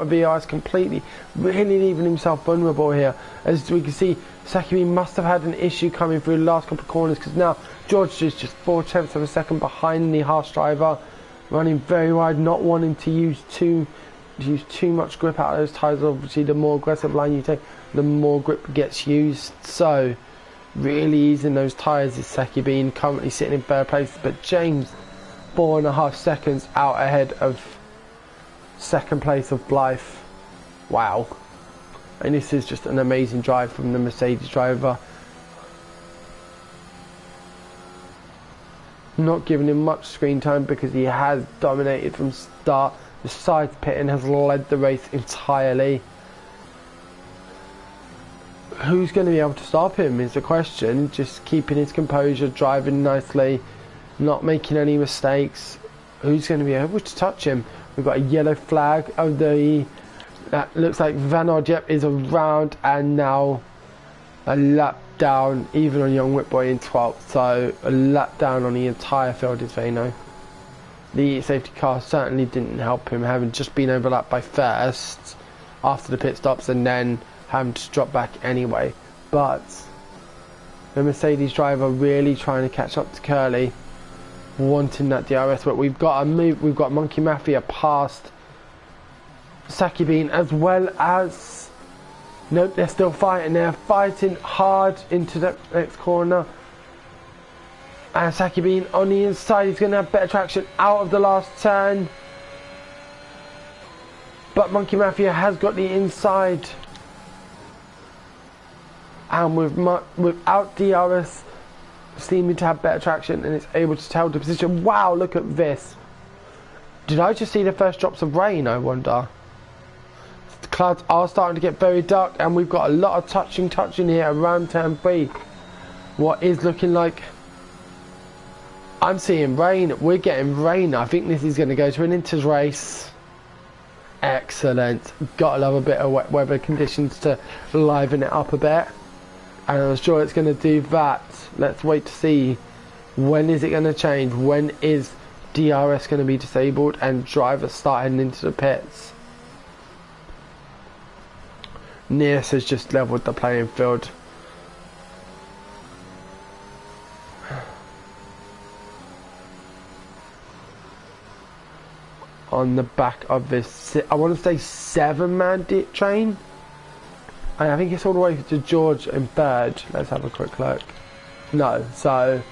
DRS completely, really leaving himself vulnerable here. As we can see, Sakibin must have had an issue coming through the last couple of corners, because now George is just 0.4 of a second behind the Haas driver, running very wide, not wanting to use too much grip out of those tyres. Obviously, the more aggressive line you take, the more grip gets used. So really easing those tyres is Sakibin, currently sitting in 3rd place, but James 4.5 seconds out ahead of 2nd place of Blythe. Wow. And this is just an amazing drive from the Mercedes driver. Not giving him much screen time because he has dominated from start. The side pitting has led the race entirely. who's going to be able to stop him is the question. Just keeping his composure, driving nicely, not making any mistakes. Who's going to be able to touch him? We've got a yellow flag. Oh, that looks like Van Odjep is around, and now a lap down, even on Young Whitboy in 12th. So a lap down on the entire field is Vano. The safety car certainly didn't help him, having just been overlapped by first after the pit stops and then having to drop back anyway. But the Mercedes driver really trying to catch up to Curly, wanting that DRS. But we've got a move. We've got Monkey Mafia past Saki Bean, as well as, nope, they're still fighting. They're fighting hard into the next corner. And Saki Bean on the inside, he's going to have better traction out of the last turn. But Monkey Mafia has got the inside. And without DRS seeming to have better traction, and it's able to tell the position. Wow, look at this. Did I just see the first drops of rain, I wonder? The clouds are starting to get very dark, and we've got a lot of touching here around turn 3. What is looking like... I'm seeing rain. We're getting rain. I think this is going to go to an inters race. Excellent. Got to love a bit of wet weather conditions to liven it up a bit. And I'm sure it's going to do that. Let's wait to see. When is it going to change? When is DRS going to be disabled and drivers start heading into the pits? Nias has just leveled the playing field. On the back of this, I want to say 7-man train. And I think it's all the way to George in 3rd. Let's have a quick look. No, so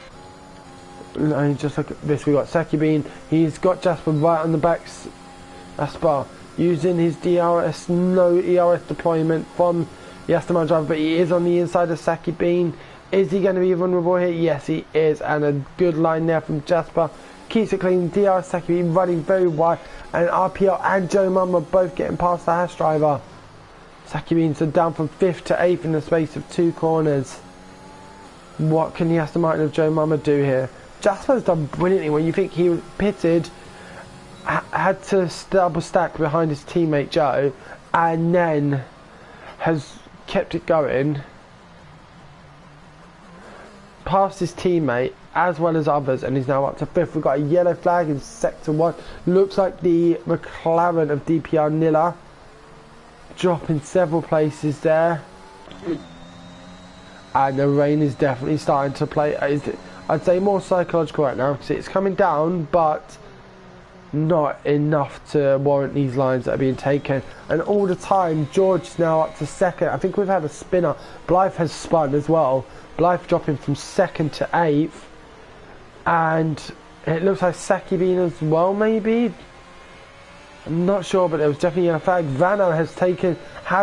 just look at this. We got Saki Bean. He's got Jasper right on the back. Jasper using his DRS, no ERS deployment from the Aston Martin driver, but he is on the inside of Saki Bean. Is he going to be vulnerable here? Yes, he is, and a good line there from Jasper. Keeps it clean. DRS Saki Bean running very wide, and RPL and Joe Mama both getting past the Haas driver. Saki Beans are down from 5th to 8th in the space of 2 corners. What can the Aston Martin of Joe Mama do here? Jasper's done brilliantly. When you think he was pitted, had to double stack behind his teammate Joe, and then has kept it going past his teammate as well as others, and he's now up to 5th. We've got a yellow flag in sector 1. Looks like the McLaren of DPR Nilla dropping several places there, and the rain is definitely starting to play. I'd say more psychological right now because it's coming down, but not enough to warrant these lines that are being taken. And all the time, George is now up to 2nd. I think we've had a spinner. Blythe has spun as well. Blythe dropping from 2nd to 8th, and it looks like Saki Bean as well, maybe. I'm not sure, but there was definitely a flag. Vano has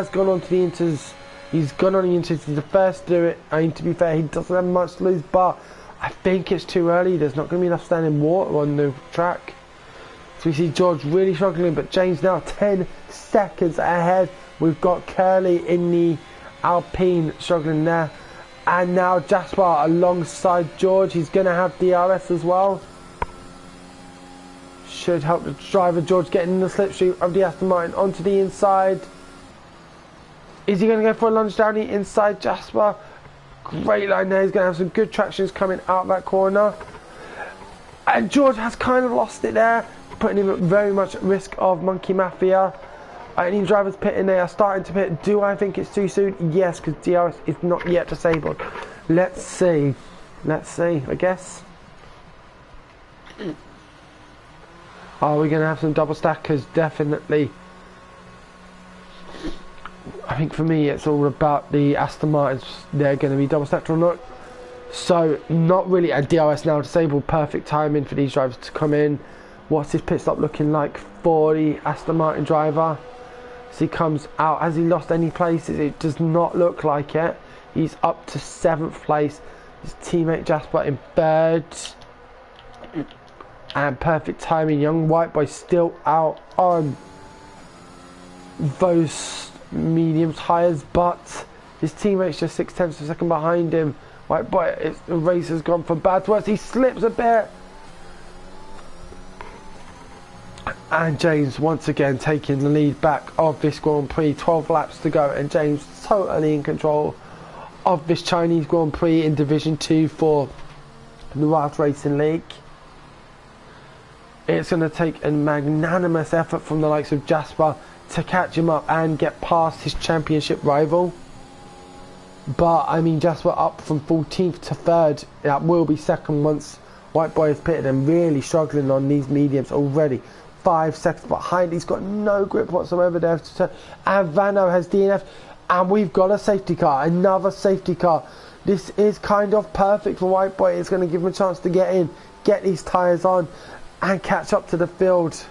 gone on to the inters. He's gone on the inters. He's the first to do it. I mean, to be fair, he doesn't have much to lose, but I think it's too early. There's not going to be enough standing water on the track. So we see George really struggling, but James now 10 seconds ahead. We've got Curly in the Alpine struggling there. And now Jasper alongside George. He's going to have DRS as well. Should help the driver George getting in the slipstream of the Aston Martin onto the inside. Is he going to go for a lunge down the inside? Jasper, great line there. He's going to have some good tractions coming out that corner. And George has kind of lost it there, putting him at very much at risk of Monkey Mafia. Any drivers pitting, they are starting to pit. Do I think it's too soon? Yes, because DRS is not yet disabled. Let's see. Let's see, I guess. Are we going to have some double stackers? Definitely. I think for me it's all about the Aston Martins. They're going to be double stacked or not. So not really a DRS now disabled. Perfect timing for these drivers to come in. What's his pit stop looking like for the Aston Martin driver? As he comes out, has he lost any places? It does not look like it. He's up to 7th place. His teammate Jasper in 3rd. And perfect timing. Young White Boy still out on those medium tyres, but His teammate's just 0.6 of a second behind him. Right, but the race has gone from bad to worse. He slips a bit. And James once again taking the lead back of this Grand Prix. 12 laps to go, and James totally in control of this Chinese Grand Prix in Division 2 for the Raft Racing League. It's going to take a magnanimous effort from the likes of Jasper to catch him up and get past his championship rival. But I mean, Jasper up from 14th to 3rd. That will be second once White Boy has pitted, and really struggling on these mediums already. 5 seconds behind. He's got no grip whatsoever there to turn. And Vano has DNF, and we've got a safety car, another safety car. This is kind of perfect for White Boy. It's going to give him a chance to get in, get these tyres on, and catch up to the field.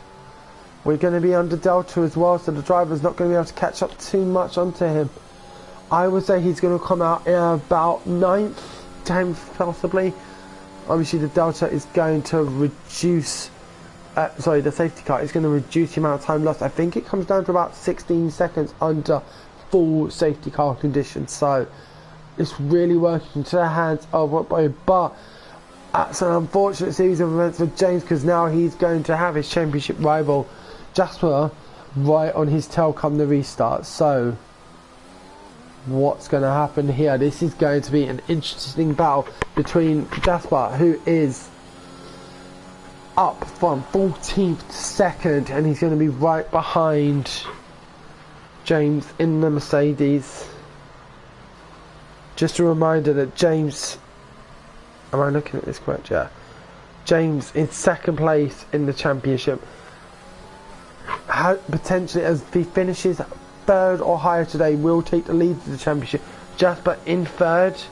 We're going to be under Delta as well, so the driver's not going to be able to catch up too much onto him. I would say he's going to come out in about 9th, 10th possibly. Obviously the Delta is going to reduce, the safety car is going to reduce the amount of time lost. I think it comes down to about 16 seconds under full safety car conditions. So it's really working to the hands of White Boy, but it's an unfortunate series of events for James, because now he's going to have his championship rival Jasper right on his tail come the restart. So what's going to happen here? This is going to be an interesting battle between Jasper, who is up from 14th to 2nd, and he's going to be right behind James in the Mercedes. Just a reminder that James, am I looking at this correct? Yeah. James in 2nd place in the championship. Potentially, as he finishes 3rd or higher today, will take the lead to the championship. Jasper in 3rd,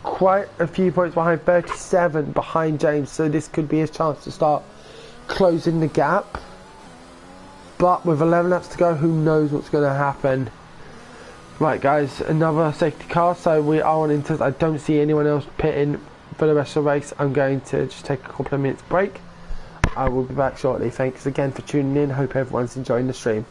quite a few points behind, 37 behind James, so this could be his chance to start closing the gap. But with 11 laps to go, who knows what's going to happen. Right guys, another safety car, so we are on into, I don't see anyone else pitting for the rest of the race. I'm going to just take a couple of minutes break. I will be back shortly. Thanks again for tuning in. Hope everyone's enjoying the stream.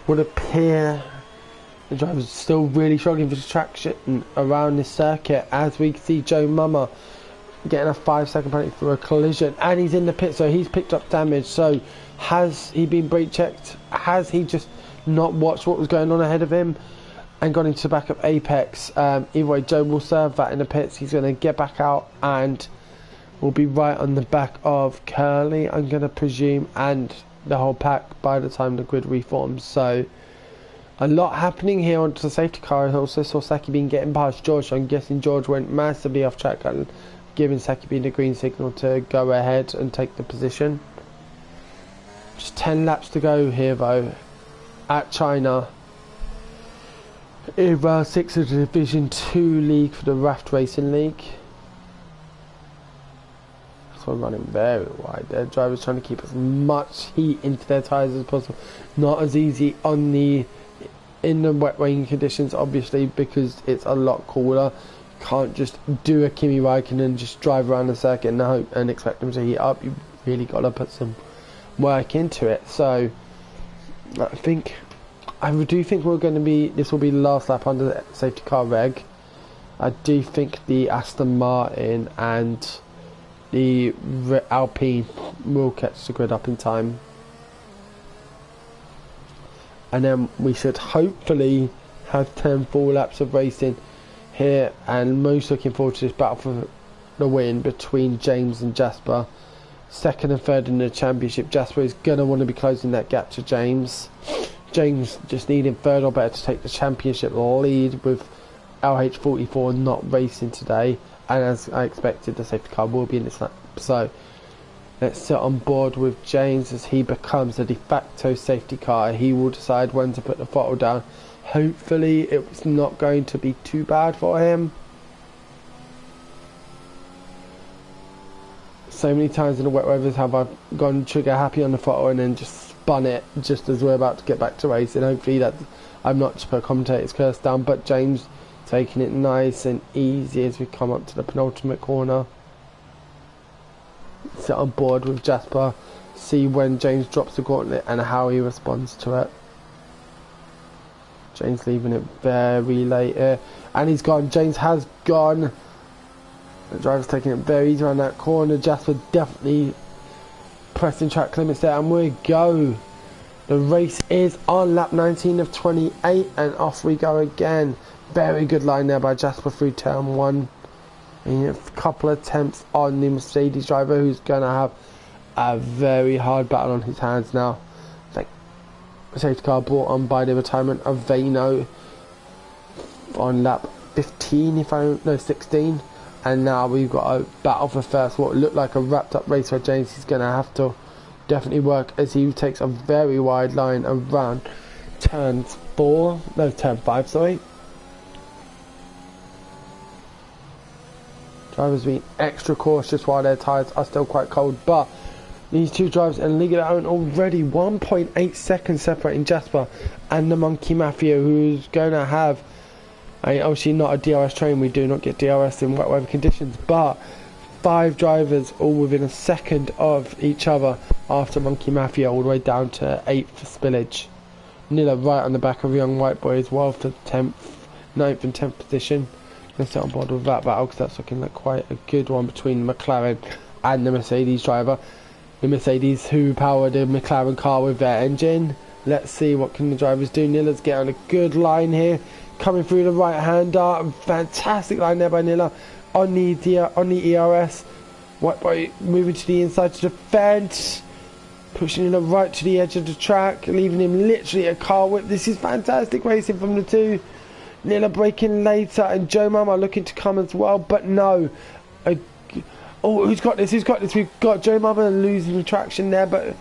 Would appear the driver's still really struggling for traction around this circuit, as we see Joe Mama getting a 5-second penalty for a collision, and he's in the pit, so he's picked up damage. So has he been brake checked? Has he just not watched what was going on ahead of him and gone into the back of Apex? Either way, Joe will serve that in the pits. He's going to get back out and will be right on the back of Curly, I'm going to presume, and the whole pack by the time the grid reforms. So a lot happening here onto the safety car. I also saw Saki Bean getting past George, so I'm guessing George went massively off track and giving Saki Bean the green signal to go ahead and take the position. Just 10 laps to go here though at China in Round 6 of the Division 2 League for the Raft Racing League. So we're running very wide. Their drivers trying to keep as much heat into their tyres as possible. Not as easy on in the wet rain conditions, obviously, because it's a lot cooler. You can't just do a Kimi Räikkönen and just drive around the circuit and hope and expect them to heat up. You've really got to put some work into it. So I do think we're going to be, this will be the last lap under the safety car reg. I do think the Aston Martin and the Alpine will catch the grid up in time. And then we should hopefully have 10 full laps of racing here, and most looking forward to this battle for the win between James and Jasper. Second and third in the championship. Jasper is going to want to be closing that gap to James. James just needing third or better to take the championship lead, with LH44 not racing today, and as I expected, the safety car will be in this lap. So let's sit on board with James as he becomes the de facto safety car. He will decide when to put the throttle down. Hopefully it's not going to be too bad for him. So many times in the wet weathers have I gone trigger happy on the throttle and then just spun it just as we're about to get back to racing. Hopefully that I'm not to put commentator's curse down, but James taking it nice and easy as we come up to the penultimate corner. Sit on board with Jasper, see when James drops the gauntlet and how he responds to it. James leaving it very late here, and he's gone. James has gone. The driver's taking it very easy around that corner. Jasper definitely pressing track limits there, and we go. The race is on lap 19 of 28, and off we go again. Very good line there by Jasper through turn 1. And a couple of attempts on the Mercedes driver, who's going to have a very hard battle on his hands now. Safety car brought on by the retirement of Vano on lap 15, 16. And now we've got a battle for first, what looked like a wrapped up race where James is going to have to definitely work as he takes a very wide line around turn 5, sorry. Drivers being extra cautious while their tyres are still quite cold, but these two drivers in League of Their Own already 1.8 seconds separating Jasper and the Monkey Mafia, who's going to have, obviously not a DRS train, we do not get DRS in wet weather conditions, but 5 drivers all within a second of each other after Monkey Mafia, all the way down to 8th for spillage. Nilla right on the back of Young White Boy as well for 9th and 10th position. Let's get on board with that battle because that's looking like quite a good one between the McLaren and the Mercedes driver. The Mercedes who powered the McLaren car with their engine. Let's see what can the drivers do. Nilla's getting a good line here, coming through the right hander. Fantastic line there by Nilla on the ERS. White Boy moving to the inside to defend, pushing Nilla right to the edge of the track, leaving him literally a car whip. This is fantastic racing from the two. Nilla braking later, and Joe Mama looking to come as well, but no. Oh, who's got this? We've got Joe Mama losing traction there, but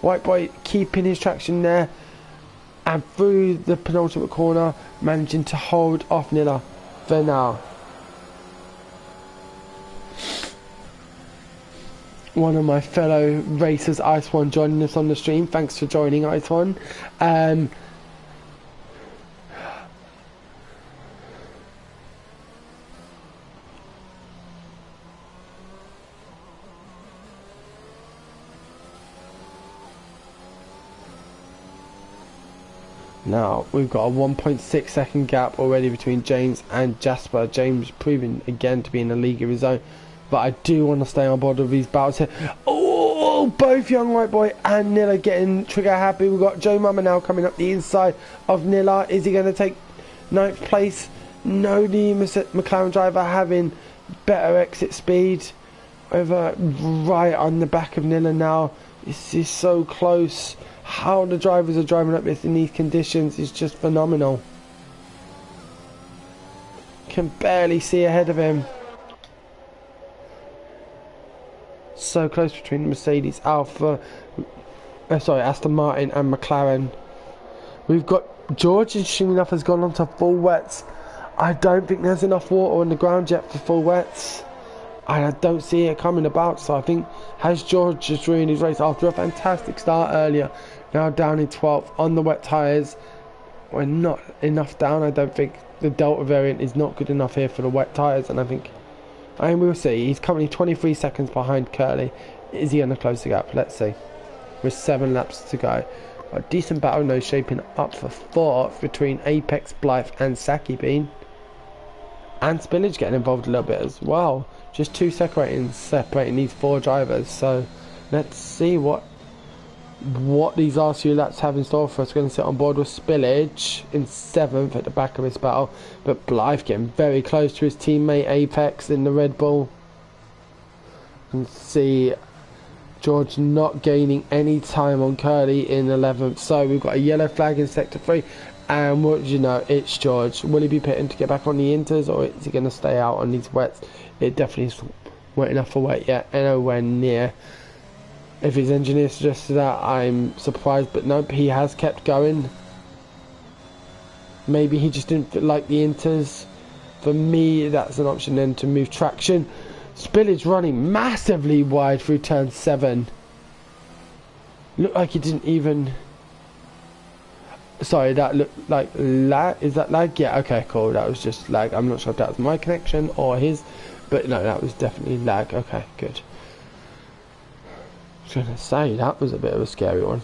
White Boy keeping his traction there, and through the penultimate corner, managing to hold off Nilla for now. One of my fellow racers, Ice One, joining us on the stream. Thanks for joining, Ice One. Now we've got a 1.6 second gap already between James and Jasper. James proving again to be in a league of his own, but I do want to stay on board with these battles here. Oh, both Young White Boy and Nilla getting trigger happy. We've got Joe Mama now coming up the inside of Nilla. Is he going to take 9th place? No, the McLaren driver having better exit speed over right on the back of Nilla now. This is so close. How the drivers are driving up this in these conditions is just phenomenal. Can barely see ahead of him. So close between Mercedes, Aston Martin and McLaren. We've got George, interestingly enough, has gone on to full wets. I don't think there's enough water on the ground yet for full wets, and I don't see it coming about. So I think, has George just ruined his race after a fantastic start earlier? Now down in 12th on the wet tyres. We're not enough down. I don't think the Delta variant is not good enough here for the wet tyres, and I think, we'll see. He's currently 23 seconds behind Curly. Is he going to close the gap? Let's see. With 7 laps to go. A decent battle now shaping up for 4th between Apex, Blythe and Saki Bean. And Spillage getting involved a little bit as well. Just 2 separating these 4 drivers. So Let's see what these last few laps have in store for us. We're going to sit on board with Spillage in 7th at the back of this battle, but Blythe getting very close to his teammate Apex in the Red Bull. And see George not gaining any time on Curly in 11th. So we've got a yellow flag in sector 3, and what do you know, it's George. Will he be pitting to get back on the inters, or is he going to stay out on these wets? It definitely is wet enough for wet yet, nowhere near. If his engineer suggested that, I'm surprised, but nope, he has kept going. Maybe he just didn't like the inters. For me, that's an option then to move traction. Spillage running massively wide through turn 7. Looked like he didn't even... Sorry, that looked like lag. Is that lag? Yeah, okay, cool. That was just lag. I'm not sure if that was my connection or his, but no, that was definitely lag. Okay, good. I was going to say, that was a bit of a scary one.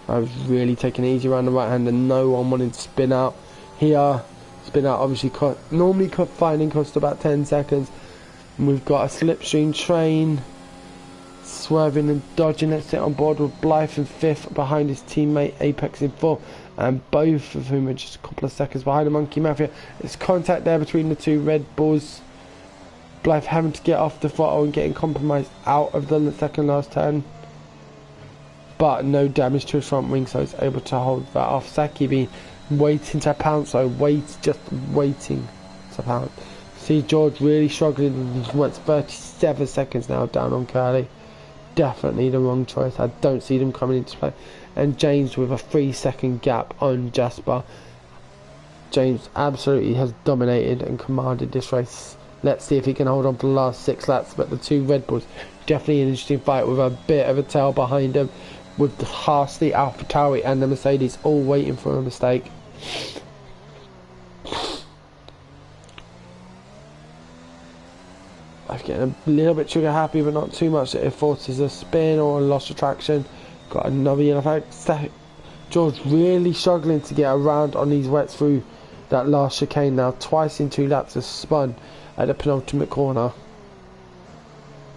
I was really taking it easy around the right hand and no one wanted to spin out. Here, spin out obviously normally finding costs about 10 seconds. And we've got a slipstream train swerving and dodging. Let's sit on board with Blythe in 5th behind his teammate Apex in 4th, and both of whom are just a couple of seconds behind the Monkey Mafia. There's contact there between the two Red Bulls. Blythe having to get off the throttle and getting compromised out of the second last turn, but no damage to his front wing, so he's able to hold that off. Saki being waiting to pounce, so just waiting to pounce. See George really struggling. Went 37 seconds now down on Curly. Definitely the wrong choice. I don't see them coming into play. And James with a 3-second gap on Jasper. James absolutely has dominated and commanded this race. Let's see if he can hold on for the last 6 laps. But the two Red Bulls, definitely an interesting fight with a bit of a tail behind them, with the Haas, the AlphaTauri and the Mercedes all waiting for a mistake. I'm getting a little bit trigger happy, but not too much. It forces a spin or a loss of traction. Got another yellow flag. George really struggling to get around on these wets through that last chicane now. Twice in 2 laps has spun at the penultimate corner.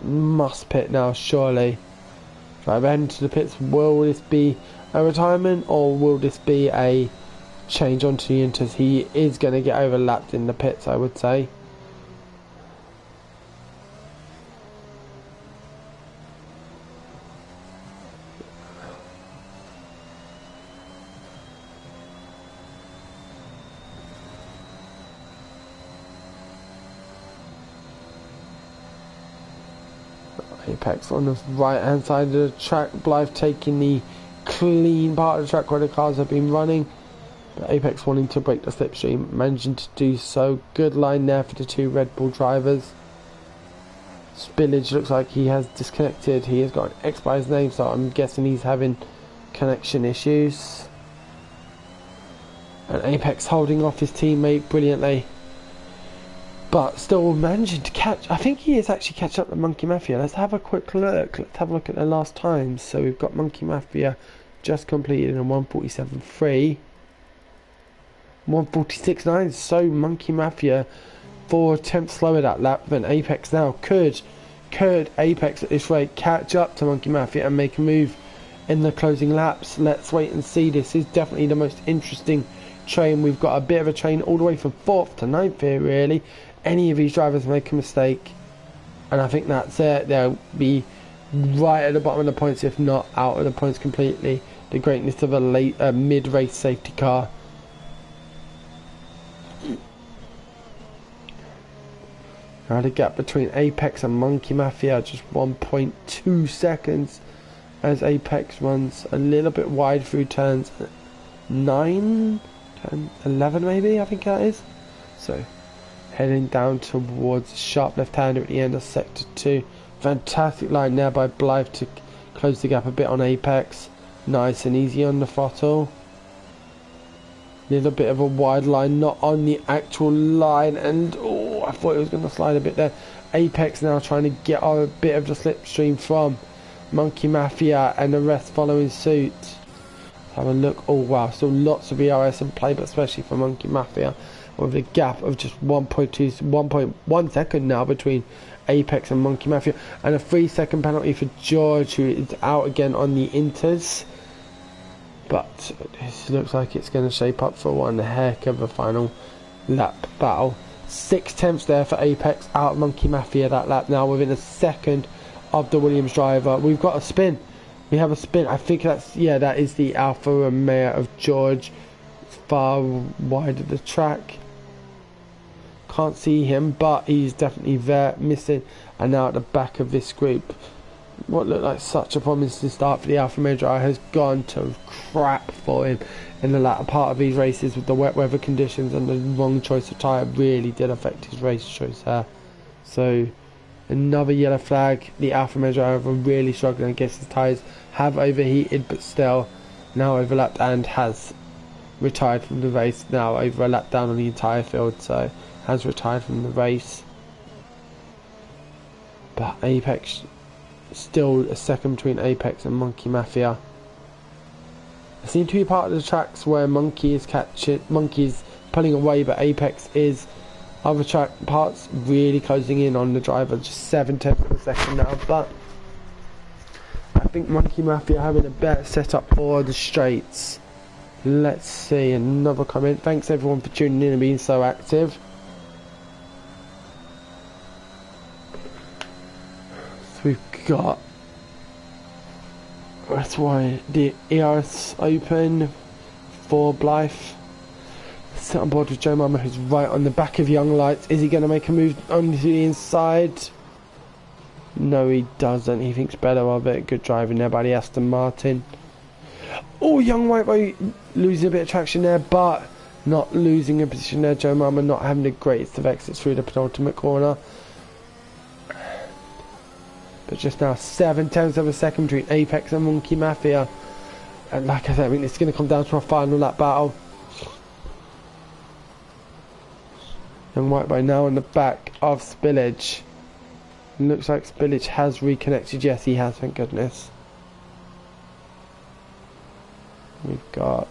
Must pit now, surely. Driver heading to the pits. Will this be a retirement, or will this be a change onto the inters? He is going to get overlapped in the pits, I would say. Apex on the right hand side of the track. Blythe taking the clean part of the track where the cars have been running, but Apex wanting to break the slipstream, managing to do so. Good line there for the two Red Bull drivers. Spillage looks like he has disconnected. He has got an X by his name, so I'm guessing he's having connection issues. And Apex holding off his teammate brilliantly, but still managing to catch. I think he is actually catching up to Monkey Mafia. Let's have a quick look. Let's have a look at their last times. So we've got Monkey Mafia just completed in 1:47.3, 1:46.9. So Monkey Mafia 4 tenths slower that lap than Apex now. Could Apex at this rate catch up to Monkey Mafia and make a move in the closing laps? Let's wait and see. This is definitely the most interesting train. We've got a bit of a train all the way from 4th to 9th here, really. Any of these drivers make a mistake, and I think that's it. They'll be right at the bottom of the points, if not out of the points completely. The greatness of a mid-race safety car. Now the gap between Apex and Monkey Mafia just 1.2 seconds, as Apex runs a little bit wide through turns 9, 10, 11 maybe, I think that is. So heading down towards sharp left-hander at the end of sector 2. Fantastic line there by Blythe to close the gap a bit on Apex. Nice and easy on the throttle. Little bit of a wide line, not on the actual line, and oh, I thought it was going to slide a bit there. Apex now trying to get a bit of the slipstream from Monkey Mafia, and the rest following suit. Have a look. Oh wow, still lots of ERS in play, but especially for Monkey Mafia. with a gap of just 1.1 second now between Apex and Monkey Mafia, and a 3-second penalty for George, who is out again on the inters. But this looks like it's going to shape up for one heck of a final lap battle. 6/10 there for Apex, out Monkey Mafia that lap now within a second of the Williams driver. We've got a spin. We have a spin. I think that's, yeah, that is the Alfa Romeo of George. It's far wide of the track. Can't see him, but he's definitely there, missing, and now at the back of this group. What looked like such a promising start for the Alfa Romeo driver has gone to crap for him in the latter part of these races, with the wet weather conditions, and the wrong choice of tyre really did affect his race choice there. So another yellow flag. The Alfa Romeo driver really struggling. I guess his tyres have overheated, but still now overlapped and has retired from the race. Now over a lap down on the entire field, so has retired from the race. But Apex, still a second between Apex and Monkey Mafia. I seem to be part of the tracks where Monkey is pulling away, but Apex is other track parts really closing in on the driver, just 7/10 of a second now. But I think Monkey Mafia having a better setup for the straights. Let's see, another comment. Thanks everyone for tuning in and being so active. So we've got, that's why the ERS Open for Blythe. Sit on board with Joe Mama, who's right on the back of Young Lights. Is he going to make a move onto the inside? No, he doesn't. He thinks better of it. Good driving there by the Aston Martin. Oh, Young White Boy losing a bit of traction there, but not losing a position there. Joe Mama not having the greatest of exits through the penultimate corner. But just now 7/10 of a second between Apex and Monkey Mafia. And like I said, I think it's going to come down to a final lap battle. Young White Boy now on the back of Spillage. Looks like Spillage has reconnected. Yes, he has, thank goodness. We've got,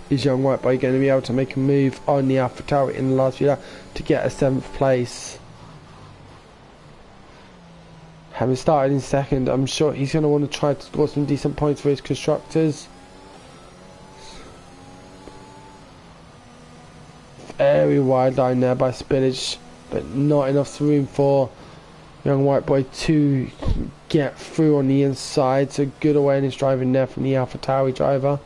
is Young White Boy going to be able to make a move on the AlphaTauri in the last few laps to get a 7th place? Having started in second, I'm sure he's going to want to try to score some decent points for his constructors. Very wide line there by Spillage, but not enough room for Young White Boy to get through on the inside. So good awareness driving there from the AlphaTauri driver.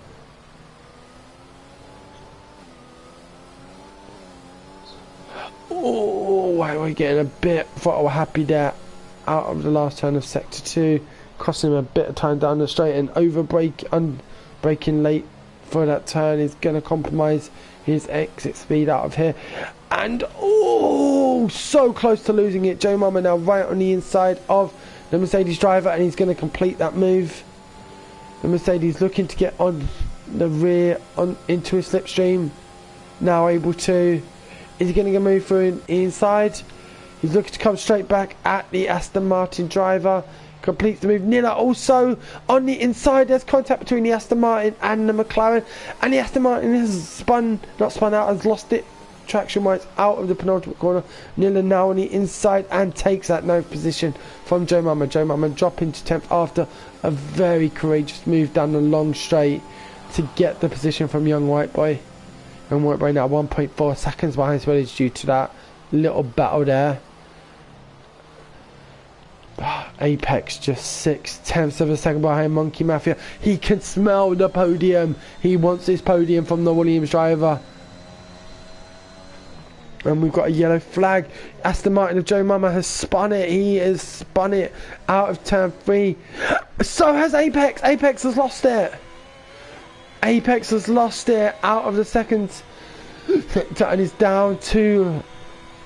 Oh, White Boy getting a bit throttle happy there out of the last turn of sector 2, costing him a bit of time down the straight, and braking late for that turn is going to compromise his exit speed out of here. And oh, so close to losing it. Joe Mama now right on the inside of the Mercedes driver, and he's going to complete that move. The Mercedes looking to get on the rear into his slipstream. Now able to, is he going to move through inside? He's looking to come straight back at the Aston Martin driver. Completes the move. Nilla also on the inside. There's contact between the Aston Martin and the McLaren. And the Aston Martin has not spun out, has lost it traction wise out of the penultimate corner. Nilla now on the inside and takes that 9th position from Joe Mama. Joe Mama dropping to 10th after a very courageous move down the long straight to get the position from Young White Boy. Young White Boy now 1.4 seconds behind Spillage due to that little battle there. Apex just 6/10 of a second behind Monkey Mafia. He can smell the podium. He wants this podium from the Williams driver. And we've got a yellow flag. Aston Martin of Joe Mama has spun it. He has spun it out of turn 3. So has Apex. Apex has lost it. Apex has lost it out of the second sector and is down to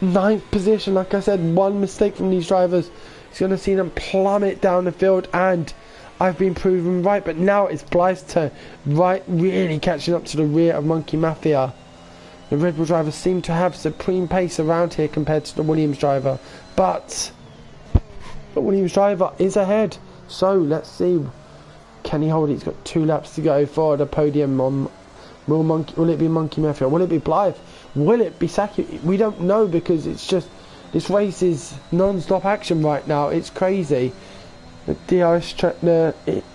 9th position. Like I said, one mistake from these drivers, it's going to see them plummet down the field, and I've been proven right. But now it's Blythe's turn, really catching up to the rear of Monkey Mafia. The Red Bull drivers seem to have supreme pace around here compared to the Williams driver, but the Williams driver is ahead. So let's see, can he hold it? He's got 2 laps to go for the podium on Will it be Monkey Mafia? Will it be Blythe? Will it be Saki? We don't know, because it's just, this race is non-stop action right now. It's crazy. The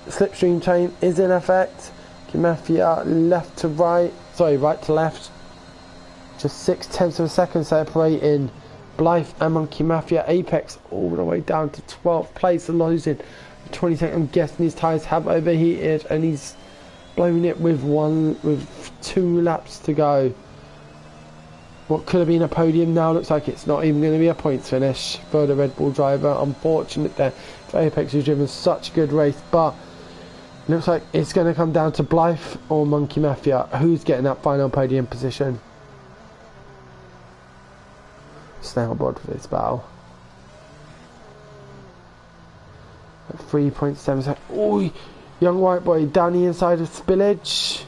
slipstream chain is in effect. Mafia left to right, sorry, right to left. Just 0.6 of a second separating Blythe and Monkey Mafia. Apex all the way down to 12th place and losing 20 seconds. I'm guessing his tyres have overheated and he's blowing it with 2 laps to go. What could have been a podium now looks like it's not even going to be a points finish for the Red Bull driver. Unfortunate there for Apex, who's driven such a good race, but looks like it's going to come down to Blythe or Monkey Mafia. Who's getting that final podium position? Stay on board for this battle. At 3.7 seconds. Oh, young white boy down the inside of Spillage.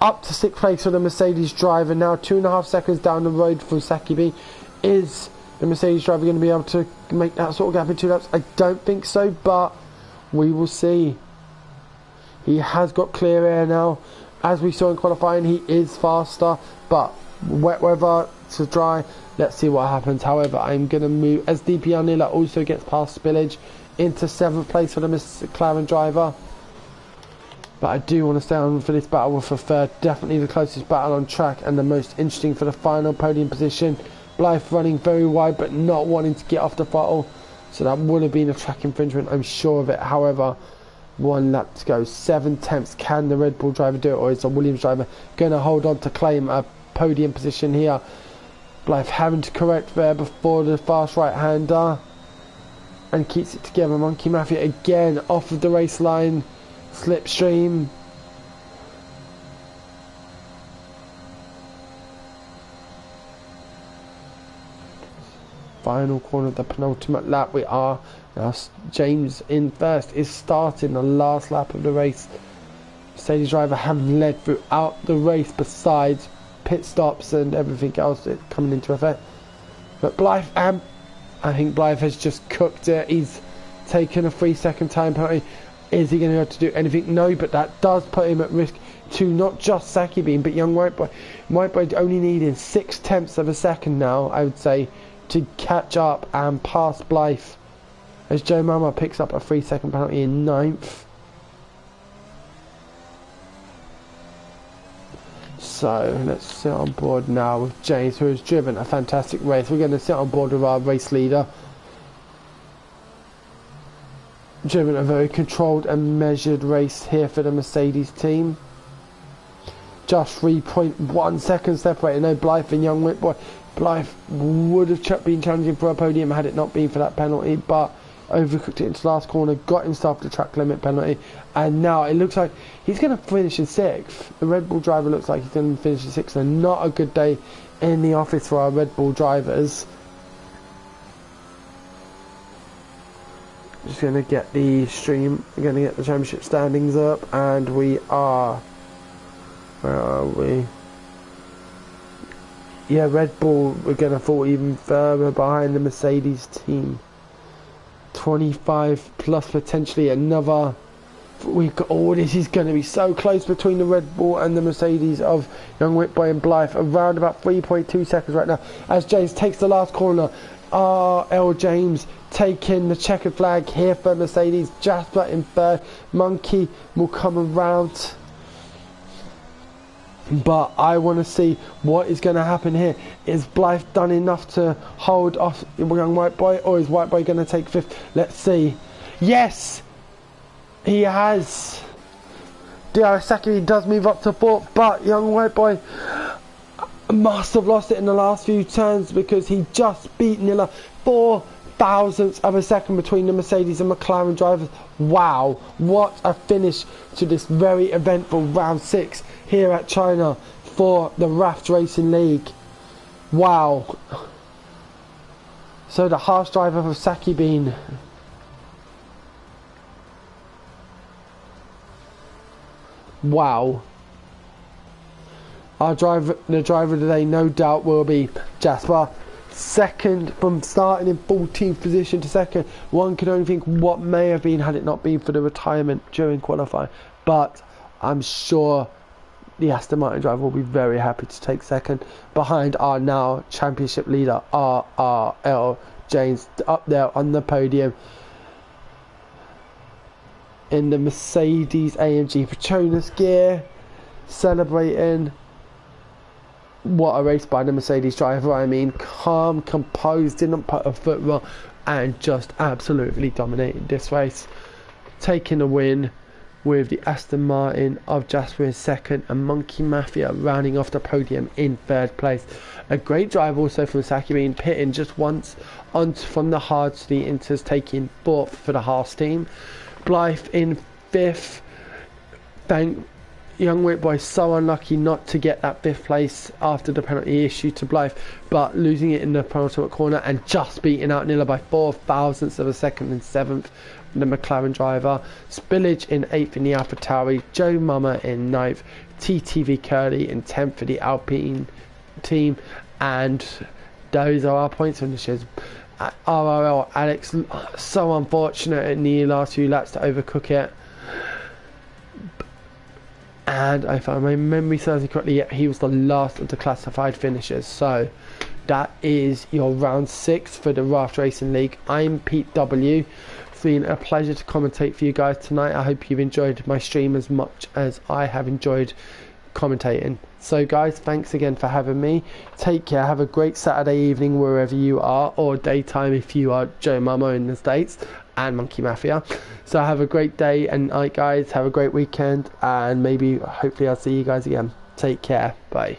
Up to 6th place for the Mercedes driver. Now 2.5 seconds down the road from Saki B. Is the Mercedes driver going to be able to make that sort of gap in 2 laps? I don't think so, but we will see. He has got clear air now. As we saw in qualifying, he is faster, but wet weather to dry. Let's see what happens. However, I'm going to move as DP Anila also gets past Spillage into 7th place for the McLaren driver. But I do want to stay on for this battle with a third. Definitely the closest battle on track and the most interesting for the final podium position. Blythe running very wide but not wanting to get off the throttle. So that would have been a track infringement, I'm sure of it. However, 1 lap to go. 7 tenths. Can the Red Bull driver do it, or is the Williams driver going to hold on to claim a podium position here? Blythe having to correct there before the fast right-hander. And keeps it together. Monkey Mafia again off of the race line. Slipstream. Final corner of the penultimate lap. We are now. James in first is starting the last lap of the race. Mercedes driver have led throughout the race besides pit stops and everything else coming into effect. But Blythe, I think Blythe has just cooked it. He's taken a 3-second time penalty. Is he going to be able to do anything? No, but that does put him at risk to not just Saki Bean, but young White Boy. White Boy only needing 0.6 of a second now, I would say, to catch up and pass Blythe. As Joe Mama picks up a 3-second penalty in 9th. So let's sit on board now with James, who has driven a fantastic race. We're going to sit on board with our race leader. Driven a very controlled and measured race here for the Mercedes team. Just 3.1 seconds separating. No, Blythe and young Whitboy. Blythe would have been challenging for a podium had it not been for that penalty, but overcooked it into the last corner, got himself the track limit penalty, and now it looks like he's going to finish in 6th. The Red Bull driver looks like he's going to finish in 6th, and not a good day in the office for our Red Bull drivers. Just going to get the stream, we're going to get the championship standings up, and we are, where are we? Yeah, Red Bull, we're going to fall even further behind the Mercedes team. 25 plus potentially another. We've got, oh, this is going to be so close between the Red Bull and the Mercedes of young Whitboy and Blythe. Around about 3.2 seconds right now as James takes the last corner. R.L. James taking the checkered flag here for Mercedes. Jasper in third. Monkey will come around. But I want to see what is going to happen here. Is Blythe done enough to hold off young White Boy, or is White Boy going to take 5th? Let's see. Yes, he has. DRS Saki does move up to 4th, but young White Boy must have lost it in the last few turns because he just beat Nilla 4 thousandths of a second between the Mercedes and McLaren drivers. Wow, what a finish to this very eventful round 6 here at China for the Raft Racing League. Wow. So the harsh driver of Saki Bean. Wow. Our driver, the driver today, no doubt will be Jasper. Second, from starting in 14th position to second. One can only think what may have been had it not been for the retirement during qualifying, but I'm sure the Aston Martin driver will be very happy to take second behind our now championship leader RRL James up there on the podium in the Mercedes AMG Petronas gear, celebrating. What a race by the Mercedes driver. I mean, calm, composed, didn't put a foot wrong, and just absolutely dominated this race, taking a win with the Aston Martin of Jasper in second and Monkey Mafia rounding off the podium in third place. A great drive also from Sakibin, pitting just once on from the hards to the inters, taking fourth for the Haas team. Blythe in fifth. Young Whip Boy so unlucky not to get that fifth place after the penalty issue to Blythe, but losing it in the penultimate corner and just beating out Nilla by 4 thousandths of a second and seventh, the McLaren driver. Spillage in 8th in the AlphaTauri, Joe Mama in 9th, TTV Curly in 10th for the Alpine team, and those are our points finishes. RRL Alex, so unfortunate in the last few laps to overcook it. And if my memory serves me correctly, he was the last of the classified finishers. So that is your round 6 for the Raft Racing League. I'm Pete W. It's been a pleasure to commentate for you guys tonight. I hope you've enjoyed my stream as much as I have enjoyed commentating. So guys, thanks again for having me. Take care. Have a great Saturday evening wherever you are, or daytime if you are Joe Mamo in the States and Monkey Mafia. So have a great day and night, guys. Have a great weekend, and maybe hopefully I'll see you guys again. Take care. Bye.